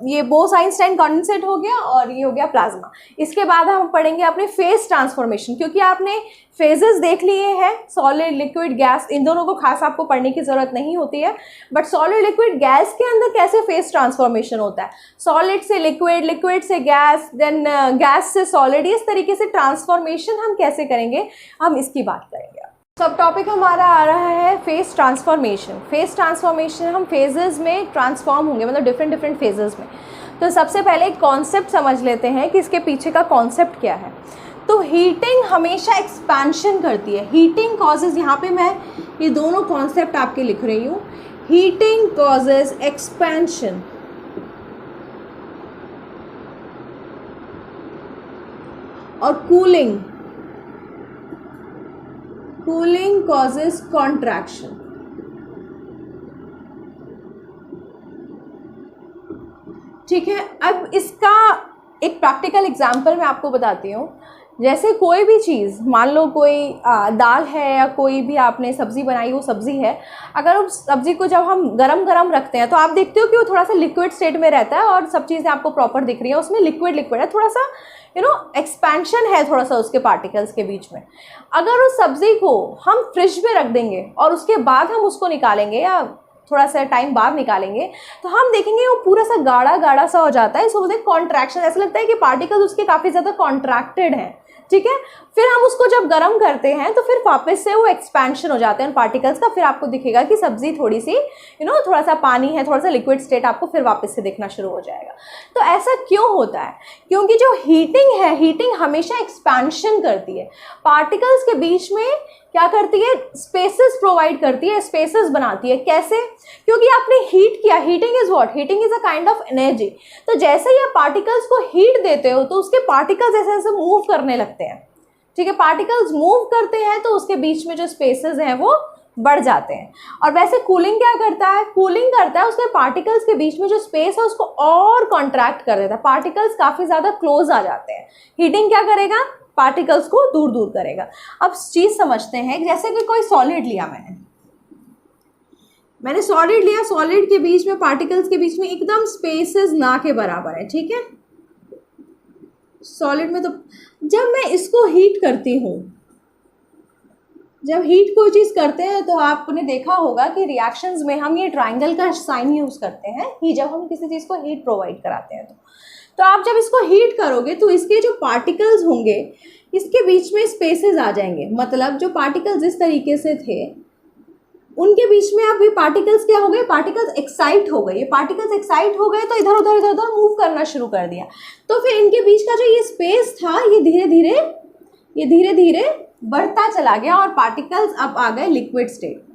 ये बोस-आइंस्टाइन कंडेंसेट हो गया और ये हो गया प्लाज्मा। इसके बाद हम पढ़ेंगे अपने फेज ट्रांसफॉर्मेशन, क्योंकि आपने फेजेस देख लिए हैं, सॉलिड, लिक्विड, गैस, इन दोनों को खास आपको पढ़ने की ज़रूरत नहीं होती है, बट सॉलिड, लिक्विड, गैस के अंदर कैसे फेज ट्रांसफॉर्मेशन होता है, सॉलिड से लिक्विड, लिक्विड से गैस, देन गैस से सॉलिड, इस तरीके से ट्रांसफॉर्मेशन हम कैसे करेंगे, हम इसकी बात करेंगे। सब टॉपिक हमारा आ रहा है फेज ट्रांसफॉर्मेशन। फेज ट्रांसफॉर्मेशन, हम फेजेस में ट्रांसफॉर्म होंगे, मतलब डिफरेंट फेजेस में। तो सबसे पहले एक कॉन्सेप्ट समझ लेते हैं कि इसके पीछे का कॉन्सेप्ट क्या है। तो हीटिंग हमेशा एक्सपेंशन करती है। हीटिंग कॉजेज, यहाँ पे मैं ये दोनों कॉन्सेप्ट आपके लिख रही हूँ। हीटिंग कॉजेज एक्सपेंशन और कूलिंग कॉजेज कॉन्ट्रैक्शन। ठीक है, अब इसका एक प्रैक्टिकल एग्जांपल मैं आपको बताती हूँ। जैसे कोई भी चीज़, मान लो कोई दाल है या कोई भी आपने सब्ज़ी बनाई, वो सब्ज़ी है, अगर उस सब्ज़ी को जब हम गरम रखते हैं तो आप देखते हो कि वो थोड़ा सा लिक्विड स्टेट में रहता है और सब चीज़ें आपको प्रॉपर दिख रही हैं, उसमें लिक्विड है, थोड़ा सा एक्सपेंशन है थोड़ा सा उसके पार्टिकल्स के बीच में। अगर उस सब्ज़ी को हम फ्रिज में रख देंगे और उसके बाद हम उसको निकालेंगे या थोड़ा सा टाइम बाद निकालेंगे तो हम देखेंगे वो पूरा सा गाढ़ा सा हो जाता है। इसको बोलते हैं कॉन्ट्रैक्शन। ऐसा लगता है कि पार्टिकल्स उसके काफ़ी ज़्यादा कॉन्ट्रैक्टेड हैं। ठीक है, फिर हम उसको जब गर्म करते हैं तो फिर वापस से वो एक्सपेंशन हो जाते हैं पार्टिकल्स का। फिर आपको दिखेगा कि सब्जी थोड़ी सी थोड़ा सा पानी है, थोड़ा सा लिक्विड स्टेट आपको फिर वापस से दिखना शुरू हो जाएगा। तो ऐसा क्यों होता है? क्योंकि जो हीटिंग है, हीटिंग हमेशा एक्सपेंशन करती है, पार्टिकल्स के बीच में क्या करती है, स्पेसेस प्रोवाइड करती है, स्पेसेस बनाती है। कैसे? क्योंकि आपने हीट किया। Heating is what? Heating is a kind of energy. तो जैसे ही आप पार्टिकल्स को हीट देते हो तो उसके पार्टिकल्स ऐसे ऐसे मूव करने लगते हैं। ठीक है, पार्टिकल्स मूव करते हैं तो उसके बीच में जो स्पेसेस हैं वो बढ़ जाते हैं। और वैसे कूलिंग क्या करता है? कूलिंग करता है उसके पार्टिकल्स के बीच में जो स्पेस है उसको और कॉन्ट्रैक्ट कर देता है, पार्टिकल्स काफ़ी ज़्यादा क्लोज आ जाते हैं। हीटिंग क्या करेगा? पार्टिकल्स को दूर दूर करेगा। अब चीज़ समझते हैं, जैसे कि कोई सॉलिड लिया, मैंने सॉलिड लिया, सॉलिड के बीच में पार्टिकल्स के बीच में एकदम स्पेसेस ना के बराबर है। ठीक है, सॉलिड में तो जब मैं इसको हीट करती हूँ, जब हीट कोई चीज़ करते हैं तो आपने देखा होगा कि रिएक्शंस में हम ये ट्राइंगल का साइन यूज़ करते हैं कि जब हम किसी चीज़ को हीट प्रोवाइड कराते हैं तो आप जब इसको हीट करोगे तो इसके जो पार्टिकल्स होंगे इसके बीच में स्पेसेस आ जाएंगे। मतलब जो पार्टिकल्स इस तरीके से थे उनके बीच में अब ये पार्टिकल्स क्या हो गए? पार्टिकल्स एक्साइट हो गए। ये पार्टिकल्स एक्साइट हो गए तो इधर उधर मूव करना शुरू कर दिया। तो फिर इनके बीच का जो ये स्पेस था ये धीरे धीरे बढ़ता चला गया और पार्टिकल्स अब आ गए लिक्विड स्टेट।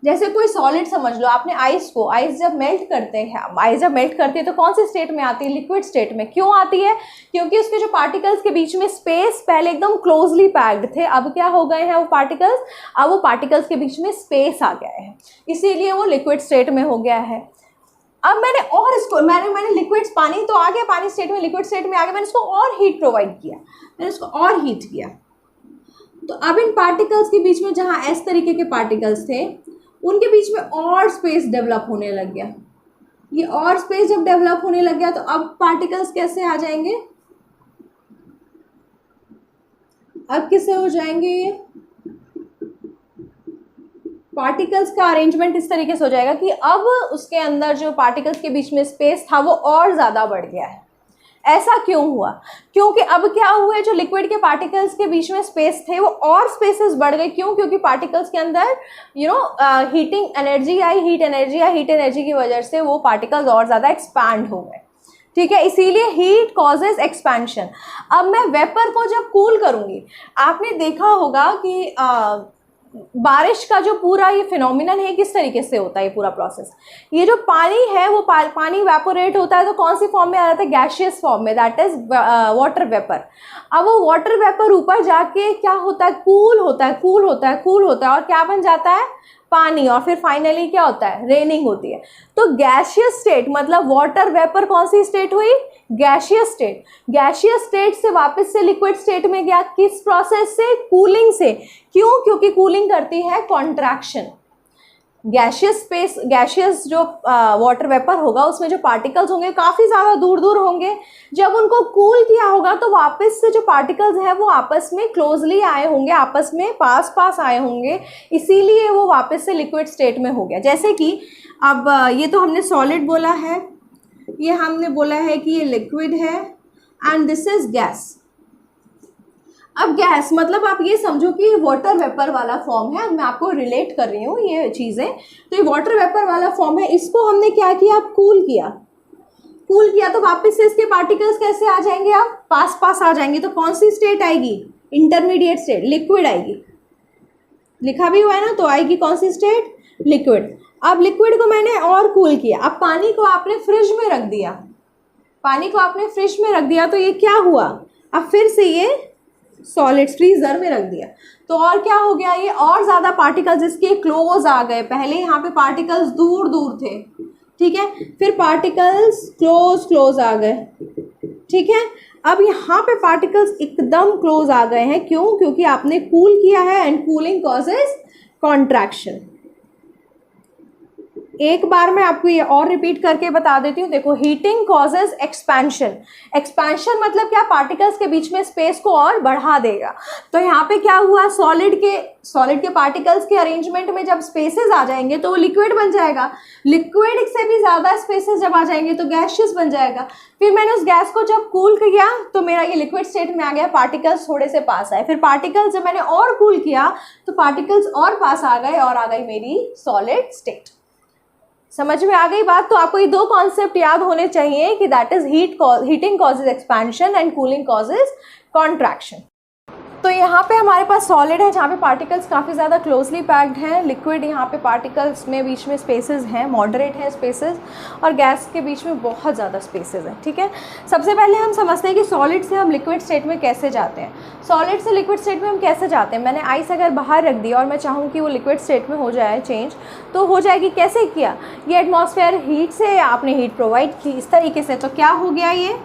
जैसे कोई सॉलिड समझ लो, आपने आइस जब मेल्ट करते हैं, आइस जब मेल्ट करती है तो कौन सी स्टेट में आती है? लिक्विड स्टेट में। क्यों आती है? क्योंकि उसके जो पार्टिकल्स के बीच में स्पेस पहले एकदम क्लोजली पैक्ड थे, अब क्या हो गए हैं वो पार्टिकल्स? अब वो पार्टिकल्स के बीच में स्पेस आ गया है, इसीलिए वो लिक्विड स्टेट में हो गया है। अब मैंने लिक्विड पानी तो आ गया, पानी स्टेट में लिक्विड स्टेट में आ गया, मैंने उसको और हीट प्रोवाइड किया, मैंने उसको और हीट किया। तो अब इन पार्टिकल्स के बीच में जहाँ इस तरीके के पार्टिकल्स थे उनके बीच में और स्पेस डेवलप होने लग गया। ये और स्पेस जब डेवलप होने लग गया तो अब पार्टिकल्स कैसे आ जाएंगे? अब किससे हो जाएंगे? ये पार्टिकल्स का अरेंजमेंट इस तरीके से हो जाएगा कि अब उसके अंदर जो पार्टिकल्स के बीच में स्पेस था वो और ज़्यादा बढ़ गया है। ऐसा क्यों हुआ? क्योंकि अब क्या हुआ, जो लिक्विड के पार्टिकल्स के बीच में स्पेस थे वो और स्पेसेस बढ़ गए। क्यों? क्योंकि पार्टिकल्स के अंदर हीटिंग एनर्जी आई, हीट एनर्जी की वजह से वो पार्टिकल्स और ज़्यादा एक्सपैंड हो गए। ठीक है, इसीलिए हीट कॉजेज एक्सपेंशन। अब मैं वेपर को जब कूल करूँगी, आपने देखा होगा कि बारिश का जो पूरा ये फिनोमिनन है किस तरीके से होता है ये पूरा प्रोसेस। ये जो पानी है वो पानी वेपोरेट होता है तो कौन सी फॉर्म में आ जाता है? गैशियस फॉर्म में, दैट इज वाटर वेपर। अब वो वाटर वेपर ऊपर जाके क्या होता है? कूल होता है और क्या बन जाता है? पानी। और फिर फाइनली क्या होता है? रेनिंग होती है। तो गैशियस स्टेट मतलब वाटर वेपर कौन सी स्टेट हुई? Gaseous state. गैशियस स्टेट से वापस से लिक्विड स्टेट में गया, किस प्रोसेस से? कूलिंग से। क्यों? क्योंकि कूलिंग करती है कॉन्ट्रैक्शन। गैशियस जो वाटर वेपर होगा उसमें जो पार्टिकल्स होंगे काफ़ी ज़्यादा दूर दूर होंगे। जब उनको कूल किया होगा तो वापस से जो पार्टिकल्स हैं वो आपस में क्लोजली आए होंगे, आपस में पास आए होंगे, इसीलिए वो वापस से लिक्विड स्टेट में हो गया। जैसे कि अब ये तो हमने सॉलिड बोला है, ये हमने बोला है कि ये लिक्विड है एंड दिस इज गैस। अब गैस मतलब आप ये समझो कि वाटर वेपर वाला फॉर्म है। मैं आपको रिलेट कर रही हूँ ये चीज़ें। तो ये वाटर वेपर वाला फॉर्म है, इसको हमने क्या किया? कूल किया। कूल किया तो वापस से इसके पार्टिकल्स कैसे आ जाएंगे, अब पास पास आ जाएंगे। तो कौन सी स्टेट आएगी, इंटरमीडिएट स्टेट, लिक्विड आएगी। लिखा भी हुआ है ना, तो आएगी कौन सी स्टेट, लिक्विड। अब लिक्विड को मैंने और कूल किया, अब पानी को आपने फ्रिज में रख दिया, पानी को आपने फ्रिज में रख दिया तो ये क्या हुआ, अब फिर से ये सॉलिड फ्रीजर में रख दिया तो और क्या हो गया, ये और ज़्यादा पार्टिकल्स इसके क्लोज आ गए। पहले यहाँ पे पार्टिकल्स दूर दूर थे, ठीक है, फिर पार्टिकल्स क्लोज क्लोज आ गए, ठीक है। अब यहाँ पे पार्टिकल्स एकदम क्लोज आ गए हैं, क्यों, क्योंकि आपने कूल किया है एंड कूलिंग कॉजेज कॉन्ट्रैक्शन। एक बार मैं आपको ये और रिपीट करके बता देती हूँ। देखो, हीटिंग कॉजेज एक्सपेंशन। एक्सपेंशन मतलब क्या, पार्टिकल्स के बीच में स्पेस को और बढ़ा देगा। तो यहाँ पे क्या हुआ, सॉलिड के पार्टिकल्स के अरेंजमेंट में जब स्पेसेस आ जाएंगे तो वो लिक्विड बन जाएगा। लिक्विड से भी ज़्यादा स्पेसेस जब आ जाएंगे तो गैसियस बन जाएगा। फिर मैंने उस गैस को जब कूल किया तो मेरा ये लिक्विड स्टेट में आ गया, पार्टिकल्स थोड़े से पास आए। फिर पार्टिकल्स जब मैंने और कूल किया तो पार्टिकल्स और पास आ गए और आ गई मेरी सॉलिड स्टेट। समझ में आ गई बात। तो आपको ये दो कॉन्सेप्ट याद होने चाहिए कि that is heating causes expansion and cooling causes contraction. तो यहाँ पे हमारे पास सॉलिड है जहाँ पे पार्टिकल्स काफ़ी ज़्यादा क्लोजली पैक्ड हैं। लिक्विड यहाँ पे पार्टिकल्स में बीच में स्पेसेस हैं, मॉडरेट हैं स्पेसेस, और गैस के बीच में बहुत ज़्यादा स्पेसेस हैं, ठीक है। सबसे पहले हम समझते हैं कि सॉलिड से हम लिक्विड स्टेट में कैसे जाते हैं। सॉलिड से लिक्विड स्टेट में हम कैसे जाते हैं, मैंने आइस अगर बाहर रख दिया और मैं चाहूँ कि वो लिक्विड स्टेट में हो जाए चेंज, तो हो जाएगी। कैसे किया, ये एटमॉस्फेयर हीट से आपने हीट प्रोवाइड की इस तरीके से, तो क्या हो गया, ये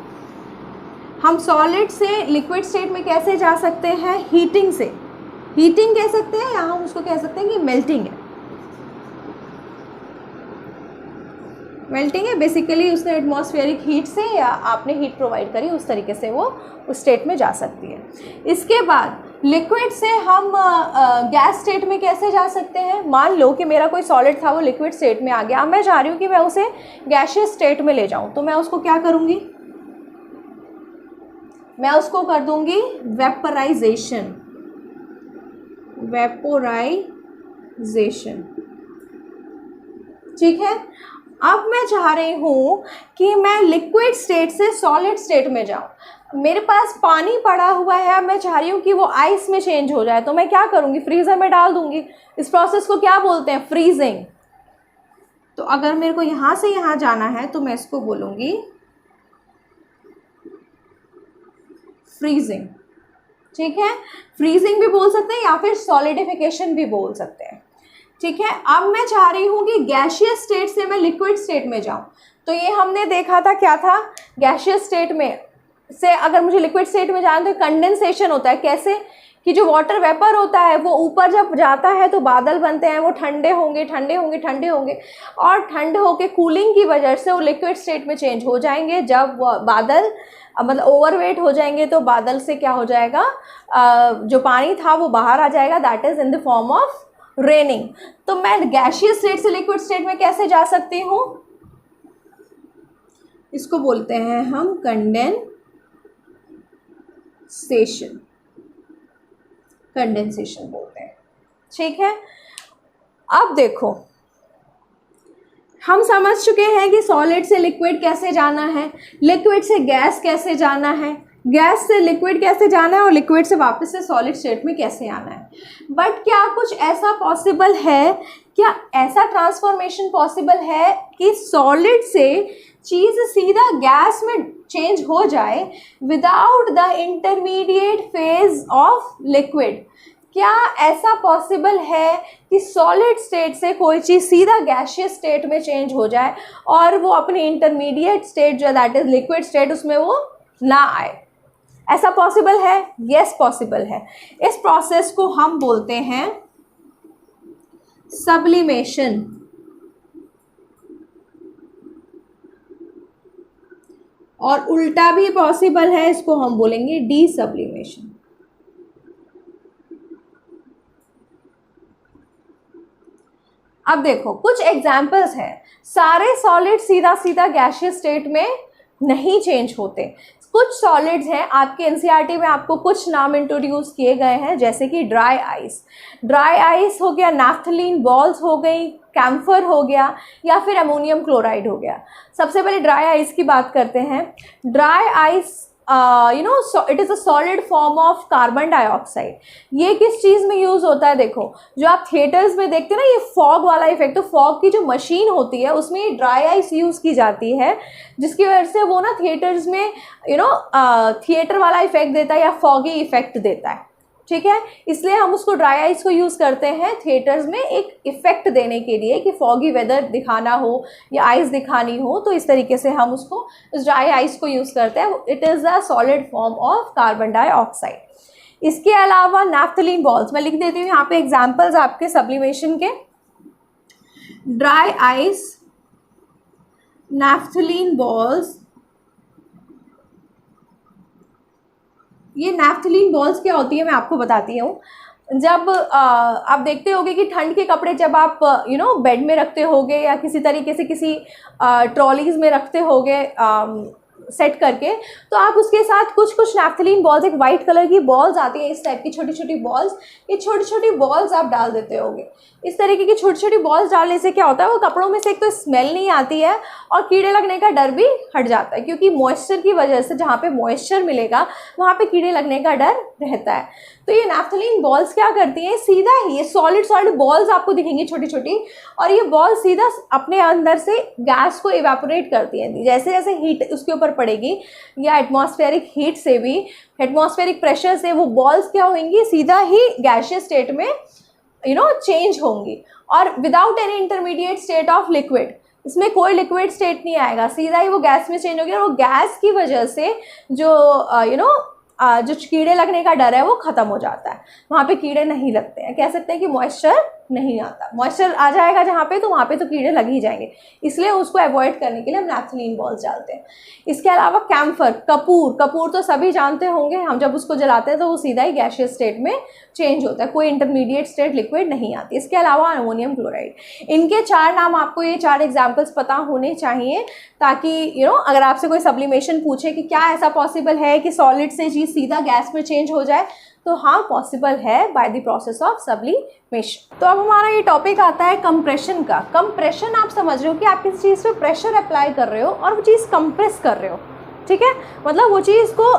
हम सॉलिड से लिक्विड स्टेट में कैसे जा सकते हैं, हीटिंग से। हीटिंग कह सकते हैं या हम उसको कह सकते हैं कि मेल्टिंग है। मेल्टिंग है बेसिकली, उसने एटमॉस्फेरिक हीट से या आपने हीट प्रोवाइड करी उस तरीके से वो उस स्टेट में जा सकती है। इसके बाद लिक्विड से हम गैस स्टेट में कैसे जा सकते हैं। मान लो कि मेरा कोई सॉलिड था, वो लिक्विड स्टेट में आ गया, अब मैं चाह रही हूँ कि मैं उसे गैसियस स्टेट में ले जाऊँ, तो मैं उसको क्या करूँगी, मैं उसको कर दूंगी वेपोराइजेशन। वेपोराइजेशन, ठीक है। अब मैं चाह रही हूँ कि मैं लिक्विड स्टेट से सॉलिड स्टेट में जाऊँ। मेरे पास पानी पड़ा हुआ है, अब मैं चाह रही हूँ कि वो आइस में चेंज हो जाए, तो मैं क्या करूँगी, फ्रीज़र में डाल दूँगी। इस प्रोसेस को क्या बोलते हैं, फ्रीजिंग। तो अगर मेरे को यहाँ से यहाँ जाना है तो मैं इसको बोलूँगी फ्रीजिंग, ठीक है। फ्रीजिंग भी बोल सकते हैं या फिर सॉलिडिफिकेशन भी बोल सकते हैं, ठीक है। अब मैं चाह रही हूँ कि गैसियस स्टेट से मैं लिक्विड स्टेट में जाऊँ, तो ये हमने देखा था क्या था, गैसियस स्टेट में से अगर मुझे लिक्विड स्टेट में जाना तो कंडेंसेशन होता है। कैसे कि जो वाटर वेपर होता है वो ऊपर जब जाता है तो बादल बनते हैं, वो ठंडे होंगे ठंडे होंगे ठंडे होंगे और ठंडे होके कूलिंग की वजह से वो लिक्विड स्टेट में चेंज हो जाएंगे। जब बादल मतलब ओवरवेट हो जाएंगे तो बादल से क्या हो जाएगा, जो पानी था वो बाहर आ जाएगा, that is in the form of raining. तो मैं गैसियस स्टेट से लिक्विड स्टेट में कैसे जा सकती हूँ, इसको बोलते हैं हम कंडेंसेशन, कंडेंसेशन बोलते हैं, ठीक है। अब देखो, हम समझ चुके हैं कि सॉलिड से लिक्विड कैसे जाना है, लिक्विड से गैस कैसे जाना है, गैस से लिक्विड कैसे जाना है और लिक्विड से वापस से सॉलिड स्टेट में कैसे आना है। बट क्या कुछ ऐसा पॉसिबल है, क्या ऐसा ट्रांसफॉर्मेशन पॉसिबल है कि सॉलिड से चीज़ सीधा गैस में चेंज हो जाए without the intermediate phase of liquid. क्या ऐसा पॉसिबल है कि सॉलिड स्टेट से कोई चीज़ सीधा गैसियस स्टेट में चेंज हो जाए और वो अपनी इंटरमीडिएट स्टेट जो दैट इज लिक्विड स्टेट उसमें वो ना आए? ऐसा पॉसिबल है? यस पॉसिबल है। इस प्रोसेस को हम बोलते हैं सब्लिमेशन, और उल्टा भी पॉसिबल है, इसको हम बोलेंगे डीसब्लिमेशन। अब देखो कुछ एग्जाम्पल्स हैं, सारे सॉलिड सीधा सीधा गैसियस स्टेट में नहीं चेंज होते। कुछ सॉलिड्स हैं, आपके एनसीईआरटी में आपको कुछ नाम इंट्रोड्यूस किए गए हैं, जैसे कि ड्राई आइस। ड्राई आइस हो गया, नैफ्थलीन बॉल्स हो गई, कैम्फर हो गया या फिर अमोनियम क्लोराइड हो गया। सबसे पहले ड्राई आइस की बात करते हैं। Dry ice it is a solid form of carbon dioxide. ये किस चीज़ में यूज़ होता है, देखो जो आप थिएटर्स में देखते हैं ना, ये फॉग वाला इफेक्ट, तो फॉग की जो मशीन होती है उसमें ये ड्राई आइस यूज़ की जाती है, जिसकी वजह से वो ना थिएटर्स में थिएटर वाला इफेक्ट देता है या फॉगी इफेक्ट देता है, ठीक है। इसलिए हम उसको ड्राई आइस को यूज़ करते हैं थिएटर्स में एक इफ़ेक्ट देने के लिए कि फॉगी वेदर दिखाना हो या आइस दिखानी हो, तो इस तरीके से हम उसको उस ड्राई आइस को यूज़ करते हैं। It is a solid form of carbon dioxide. इसके अलावा नैफ्थलीन बॉल्स, मैं लिख देती हूँ यहाँ पे एग्जाम्पल्स आपके सब्लिमेशन के। Dry ice, naphthalene balls. ये नैफ्थलीन बॉल्स क्या होती है मैं आपको बताती हूँ। जब आप देखते होगे कि ठंड के कपड़े जब आप बेड में रखते होगे या किसी तरीके से किसी ट्रॉलीज में रखते होगे सेट करके, तो आप उसके साथ कुछ कुछ नैफ्थलीन बॉल्स, एक वाइट कलर की बॉल्स आती हैं इस टाइप की छोटी छोटी बॉल्स, ये छोटी छोटी बॉल्स आप डाल देते होगे। इस तरीके की छोटी छोटी बॉल्स डालने से क्या होता है, वो कपड़ों में से एक तो स्मेल नहीं आती है और कीड़े लगने का डर भी हट जाता है, क्योंकि मॉइस्चर की वजह से जहाँ पे मॉइस्चर मिलेगा वहाँ पे कीड़े लगने का डर रहता है। तो ये नैफ्थलीन बॉल्स क्या करती हैं, सीधा ही ये सॉलिड सॉलिड बॉल्स आपको दिखेंगी छोटी छोटी, और ये बॉल सीधा अपने अंदर से गैस को इवेपोरेट करती हैं। जैसे जैसे हीट उसके ऊपर पड़ेगी या एटमॉस्फेरिक हीट से भी, एटमॉस्फेरिक प्रेशर से वो बॉल्स क्या होंगी, सीधा ही गैसियस स्टेट में चेंज होंगी, और without any intermediate state of liquid. इसमें कोई लिक्विड स्टेट नहीं आएगा, सीधा ही वो गैस में चेंज होगी, और वो गैस की वजह से जो जो कीड़े लगने का डर है वो ख़त्म हो जाता है, वहाँ पे कीड़े नहीं लगते हैं। कह सकते हैं कि मॉइस्चर नहीं आता, मॉइस्चर आ जाएगा जहाँ पे, तो वहाँ पे तो कीड़े लग ही जाएंगे, इसलिए उसको अवॉइड करने के लिए हम नैफ्थलीन बॉल्स डालते हैं। इसके अलावा कैम्फर, कपूर, कपूर तो सभी जानते होंगे, हम जब उसको जलाते हैं तो वो सीधा ही गैसियस स्टेट में चेंज होता है, कोई इंटरमीडिएट स्टेट लिक्विड नहीं आती। इसके अलावा अमोनियम क्लोराइड। इनके 4 नाम आपको, ये 4 एग्जाम्पल्स पता होने चाहिए, ताकि अगर आपसे कोई सब्लिमेशन पूछे कि क्या ऐसा पॉसिबल है कि सॉलिड से चीज़ सीधा गैस में चेंज हो जाए, तो हाँ पॉसिबल है by the process of sublimation. तो अब हमारा ये टॉपिक आता है कंप्रेशन का। कंप्रेशन आप समझ रहे हो कि आप किसी चीज़ पे प्रेशर अप्लाई कर रहे हो और वो चीज़ कंप्रेस कर रहे हो, ठीक है, मतलब वो चीज़ को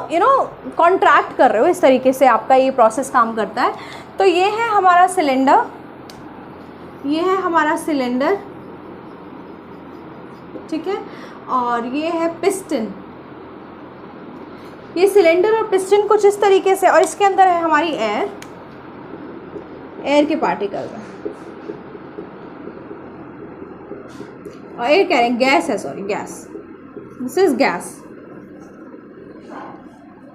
कॉन्ट्रैक्ट कर रहे हो, इस तरीके से आपका ये प्रोसेस काम करता है। तो ये है हमारा सिलेंडर, ये है हमारा सिलेंडर, ठीक है, और ये है पिस्टन। ये सिलेंडर और पिस्टन कुछ इस तरीके से, और इसके अंदर है हमारी एयर, एयर के पार्टिकल है, और एयर कह रहे हैं गैस है, sorry gas, this is gas.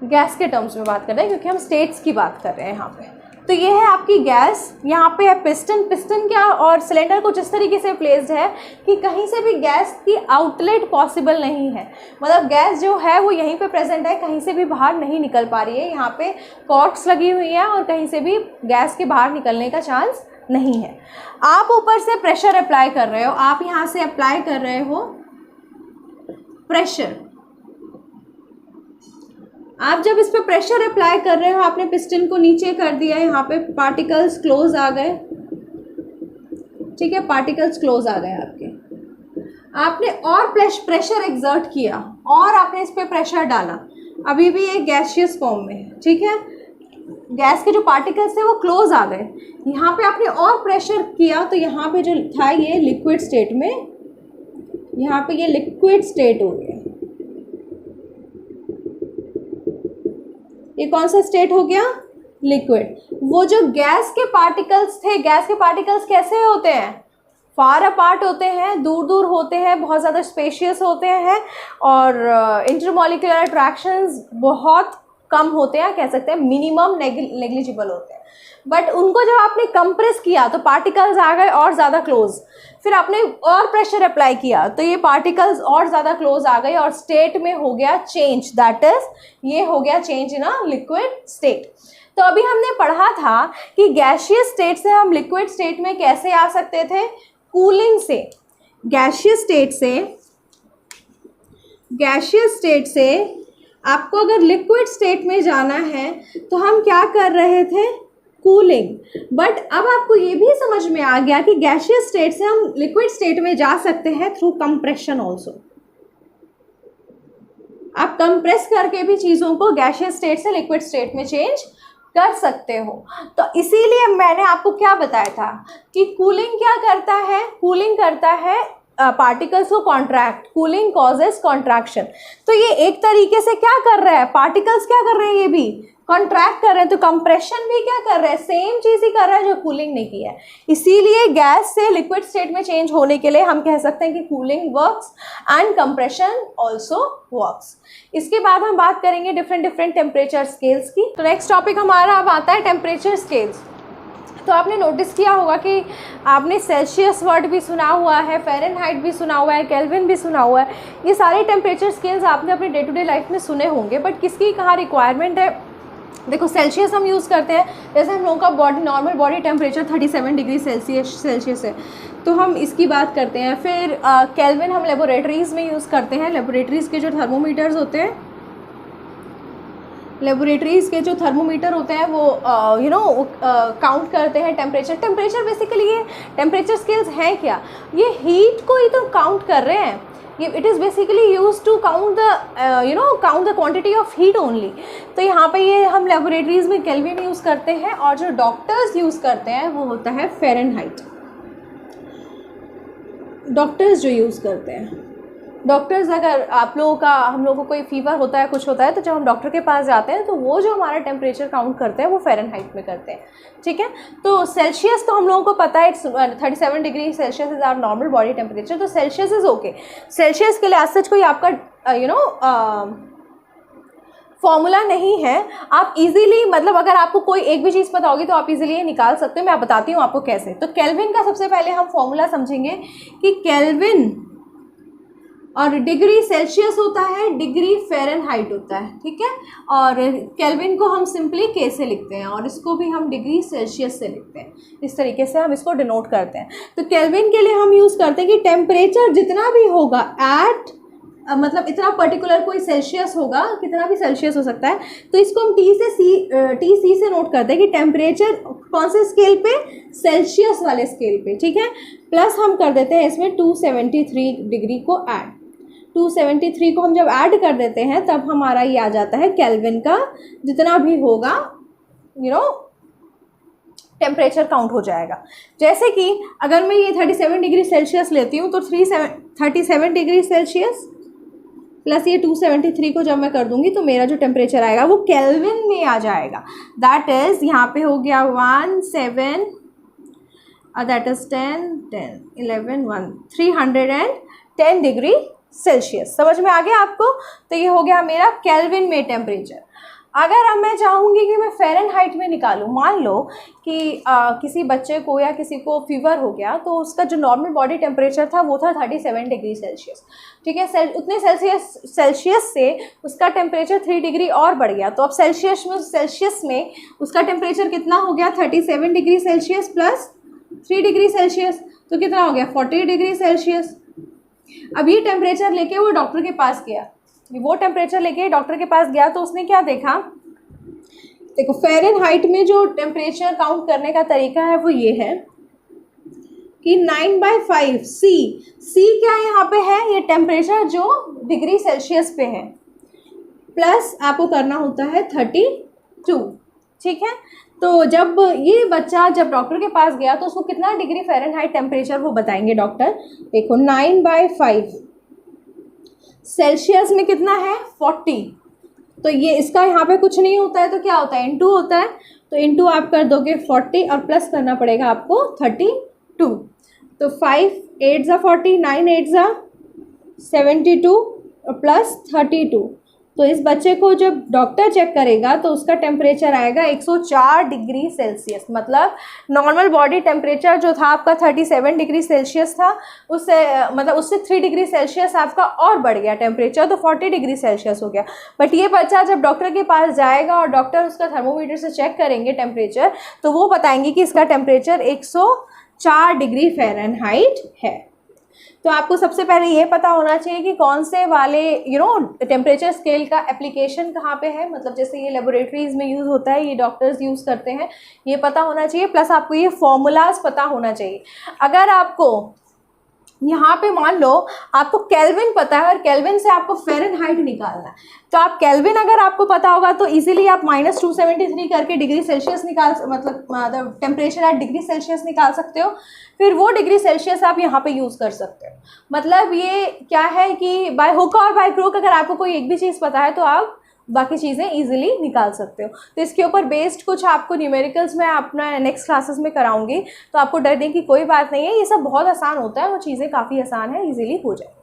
Gas के टर्म्स में बात कर रहे हैं क्योंकि हम स्टेट्स की बात कर रहे हैं यहाँ पे। तो ये है आपकी गैस, यहाँ पे है पिस्टन। पिस्टन क्या और सिलेंडर कुछ इस तरीके से प्लेस्ड है कि कहीं से भी गैस की आउटलेट पॉसिबल नहीं है, मतलब गैस जो है वो यहीं पे प्रेजेंट है, कहीं से भी बाहर नहीं निकल पा रही है। यहाँ पे कॉर्क्स लगी हुई है और कहीं से भी गैस के बाहर निकलने का चांस नहीं है। आप ऊपर से प्रेशर अप्लाई कर रहे हो, आप यहाँ से अप्लाई कर रहे हो प्रेशर। आप जब इस पे प्रेशर अप्लाई कर रहे हो, आपने पिस्टन को नीचे कर दिया, यहाँ पे पार्टिकल्स क्लोज आ गए, ठीक है, पार्टिकल्स क्लोज आ गए आपके। आपने और प्रेशर एक्सर्ट किया और आपने इस पे प्रेशर डाला, अभी भी एक गैसियस फॉर्म में है, ठीक है, गैस के जो पार्टिकल्स थे वो क्लोज आ गए। यहाँ पे आपने और प्रेशर किया तो यहाँ पे जो था ये लिक्विड स्टेट में, यहाँ पे ये लिक्विड स्टेट हो गया। ये कौन सा स्टेट हो गया, लिक्विड। वो जो गैस के पार्टिकल्स थे, गैस के पार्टिकल्स कैसे होते हैं, फार अपार्ट होते हैं, दूर दूर होते हैं, बहुत ज़्यादा स्पेशियस होते हैं, और इंटरमॉलिक्यूलर अट्रैक्शंस बहुत कम होते हैं, कह सकते हैं मिनिमम नेग्लिजिबल होते हैं। बट उनको जब आपने कंप्रेस किया तो पार्टिकल्स आ गए और ज़्यादा क्लोज, फिर आपने और प्रेशर अप्लाई किया तो ये पार्टिकल्स और ज़्यादा क्लोज आ गए और स्टेट में हो गया चेंज, दैट इज ये हो गया change in a liquid state. तो अभी हमने पढ़ा था कि गैसियस स्टेट से हम लिक्विड स्टेट में कैसे आ सकते थे, कूलिंग से। गैसियस स्टेट से आपको अगर लिक्विड स्टेट में जाना है तो हम क्या कर रहे थे, कूलिंग। बट अब आपको ये भी समझ में आ गया कि गैसियस स्टेट से हम लिक्विड स्टेट में जा सकते हैं थ्रू कंप्रेशन ऑल्सो। आप कंप्रेस करके भी चीज़ों को गैसियस स्टेट से लिक्विड स्टेट में चेंज कर सकते हो। तो इसीलिए मैंने आपको क्या बताया था कि कूलिंग क्या करता है, कूलिंग करता है पार्टिकल्स को कॉन्ट्रैक्ट, कूलिंग कॉजेस कॉन्ट्रैक्शन। तो ये एक तरीके से क्या कर रहा है, पार्टिकल्स क्या कर रहे हैं, ये भी कॉन्ट्रैक्ट कर रहे हैं। तो कंप्रेशन भी क्या कर रहा है, सेम चीज़ ही कर रहा है जो कूलिंग ने किया है। इसीलिए गैस से लिक्विड स्टेट में चेंज होने के लिए हम कह सकते हैं कि cooling works and compression also works. इसके बाद हम बात करेंगे डिफरेंट टेम्परेचर स्केल्स की। तो नेक्स्ट टॉपिक हमारा अब आता है टेम्परेचर स्केल्स। तो आपने नोटिस किया होगा कि आपने सेल्सियस वर्ड भी सुना हुआ है, फ़ारेनहाइट भी सुना हुआ है, केल्विन भी सुना हुआ है। ये सारे टेम्परेचर स्केल्स आपने अपने डे टू डे लाइफ में सुने होंगे, बट किसकी कहाँ रिक्वायरमेंट है। देखो सेल्सियस हम यूज़ करते हैं, जैसे हम लोगों का body normal body temperature 37 degree Celsius है, तो हम इसकी बात करते हैं। फिर केल्विन हम लेबोरेटरीज़ में यूज़ करते हैं। लेबोरेटरीज़ के जो थर्मोमीटर्स होते हैं, लेबोरेटरीज़ के जो थर्मोमीटर होते हैं वो काउंट करते हैं टेम्परेचर। टेम्परेचर बेसिकली ये टेम्परेचर स्केल्स हैं क्या, ये हीट को ही तो काउंट कर रहे हैं। ये it is basically use to count the quantity of heat only. तो यहाँ पे ये हम लेबोरेटरीज़ में केल्विन यूज़ करते हैं, और जो डॉक्टर्स यूज़ करते हैं वो होता है फ़ारेनहाइट। डॉक्टर्स जो यूज़ करते हैं, डॉक्टर्स, अगर आप लोगों का, हम लोगों को कोई फीवर होता है, कुछ होता है, तो जब हम डॉक्टर के पास जाते हैं तो वो जो हमारा टेम्परेचर काउंट करते हैं वो फ़ारेनहाइट में करते हैं, ठीक है। तो सेल्सियस तो हम लोगों को पता है, 37 degree Celsius is our normal body temperature. तो सेल्सियस इज़ ओके। सेल्सियस के लिए आज सच कोई आपका फॉर्मूला नहीं है। आप इजीली, मतलब अगर आपको कोई एक भी चीज़ पता होगी तो आप इजीली ये निकाल सकते हो। मैं बताती हूँ आपको कैसे। तो केल्विन का सबसे पहले हम फॉर्मूला समझेंगे कि केल्विन और डिग्री सेल्सियस होता है, डिग्री फ़ारेनहाइट होता है, ठीक है। और केल्विन को हम सिंपली के से लिखते हैं, और इसको भी हम डिग्री सेल्सियस से लिखते हैं। इस तरीके से हम इसको डिनोट करते हैं। तो केल्विन के लिए हम यूज़ करते हैं कि टेम्परेचर जितना भी होगा एट, मतलब इतना पर्टिकुलर कोई सेल्सियस होगा, कितना भी सेल्सियस हो सकता है, तो इसको हम टी सी से नोट करते हैं कि टेम्परेचर कौन से स्केल पे, सेल्सियस वाले स्केल पे, ठीक है। प्लस हम कर देते हैं इसमें 273 डिग्री को ऐड। 273 को हम जब ऐड कर देते हैं तब हमारा ये आ जाता है केल्विन का जितना भी होगा टेम्परेचर काउंट हो जाएगा। जैसे कि अगर मैं ये 37 डिग्री सेल्सियस लेती हूँ तो 37 डिग्री सेल्सियस प्लस ये 273 को जब मैं कर दूंगी तो मेरा जो टेम्परेचर आएगा वो केल्विन में आ जाएगा। दैट इज़ यहाँ पे हो गया 17 दैट इज़ 310 डिग्री सेल्सियस। समझ में आ गया आपको। तो ये हो गया मेरा केल्विन में टेम्परेचर। अगर अब मैं चाहूँगी कि मैं फ़ारेनहाइट में निकालूँ, मान लो कि किसी बच्चे को या किसी को फीवर हो गया, तो उसका जो नॉर्मल बॉडी टेम्परेचर था वो था 37 डिग्री सेल्सियस, ठीक है। उतने सेल्सियस से उसका टेम्परेचर 3 डिग्री और बढ़ गया। तो अब सेल्सियस में उसका टेम्परेचर कितना हो गया, 37 degree Celsius plus 3 degree Celsius, तो कितना हो गया 40 डिग्री सेल्सियस। अब ये टेम्परेचर लेके वो डॉक्टर के पास गया, वो टेम्परेचर लेके डॉक्टर के पास गया तो उसने क्या देखा, देखो फ़ारेनहाइट में जो टेम्परेचर काउंट करने का तरीका है वो ये है कि 9/5 सी क्या यहाँ पे है, ये टेम्परेचर जो डिग्री सेल्सियस पे है, प्लस आपको करना होता है 32, ठीक है। तो जब ये बच्चा जब डॉक्टर के पास गया तो उसको कितना डिग्री फ़ारेनहाइट टेम्परेचर वो बताएंगे डॉक्टर। देखो 9/5 सेल्सियस में कितना है 40, तो ये इसका यहाँ पे कुछ नहीं होता है तो क्या होता है इनटू होता है। तो इनटू आप कर दोगे 40 और प्लस करना पड़ेगा आपको 32। तो 5 8 ज़ा 40, 9 8 ज़ा 72 और प्लस 32। तो इस बच्चे को जब डॉक्टर चेक करेगा तो उसका टेम्परेचर आएगा 104 डिग्री सेल्सियस। मतलब नॉर्मल बॉडी टेम्परेचर जो था आपका 37 डिग्री सेल्सियस था, उससे 3 डिग्री सेल्सियस आपका और बढ़ गया टेम्परेचर, तो 40 डिग्री सेल्सियस हो गया। बट ये बच्चा जब डॉक्टर के पास जाएगा और डॉक्टर उसका थर्मोमीटर से चेक करेंगे टेम्परेचर, तो वो बताएंगे कि इसका टेम्परेचर 104 डिग्री फ़ारेनहाइट है। तो आपको सबसे पहले ये पता होना चाहिए कि कौन से वाले टेम्परेचर स्केल का एप्लीकेशन कहाँ पे है, मतलब जैसे ये लेबोरेटरीज में यूज़ होता है, ये डॉक्टर्स यूज़ करते हैं, ये पता होना चाहिए। प्लस आपको ये फॉर्मूलाज पता होना चाहिए। अगर आपको यहाँ पे मान लो आपको केल्विन पता है और केल्विन से आपको फ़ारेनहाइट निकालना है, तो आप केल्विन अगर आपको पता होगा तो इजीली आप -273 करके डिग्री सेल्सियस मतलब टेम्परेचर एट डिग्री सेल्सियस निकाल सकते हो। फिर वो डिग्री सेल्सियस आप यहाँ पे यूज़ कर सकते हो। मतलब ये क्या है कि बाय हुक और बाय क्रूक अगर आपको कोई एक भी चीज़ पता है तो आप बाकी चीज़ें इजीली निकाल सकते हो। तो इसके ऊपर बेस्ड कुछ आपको न्यूमेरिकल्स मैं अपना नेक्स्ट क्लासेस में कराऊंगी, तो आपको डरने की कोई बात नहीं है, ये सब बहुत आसान होता है, वो चीज़ें काफ़ी आसान है, इजीली हो जाए।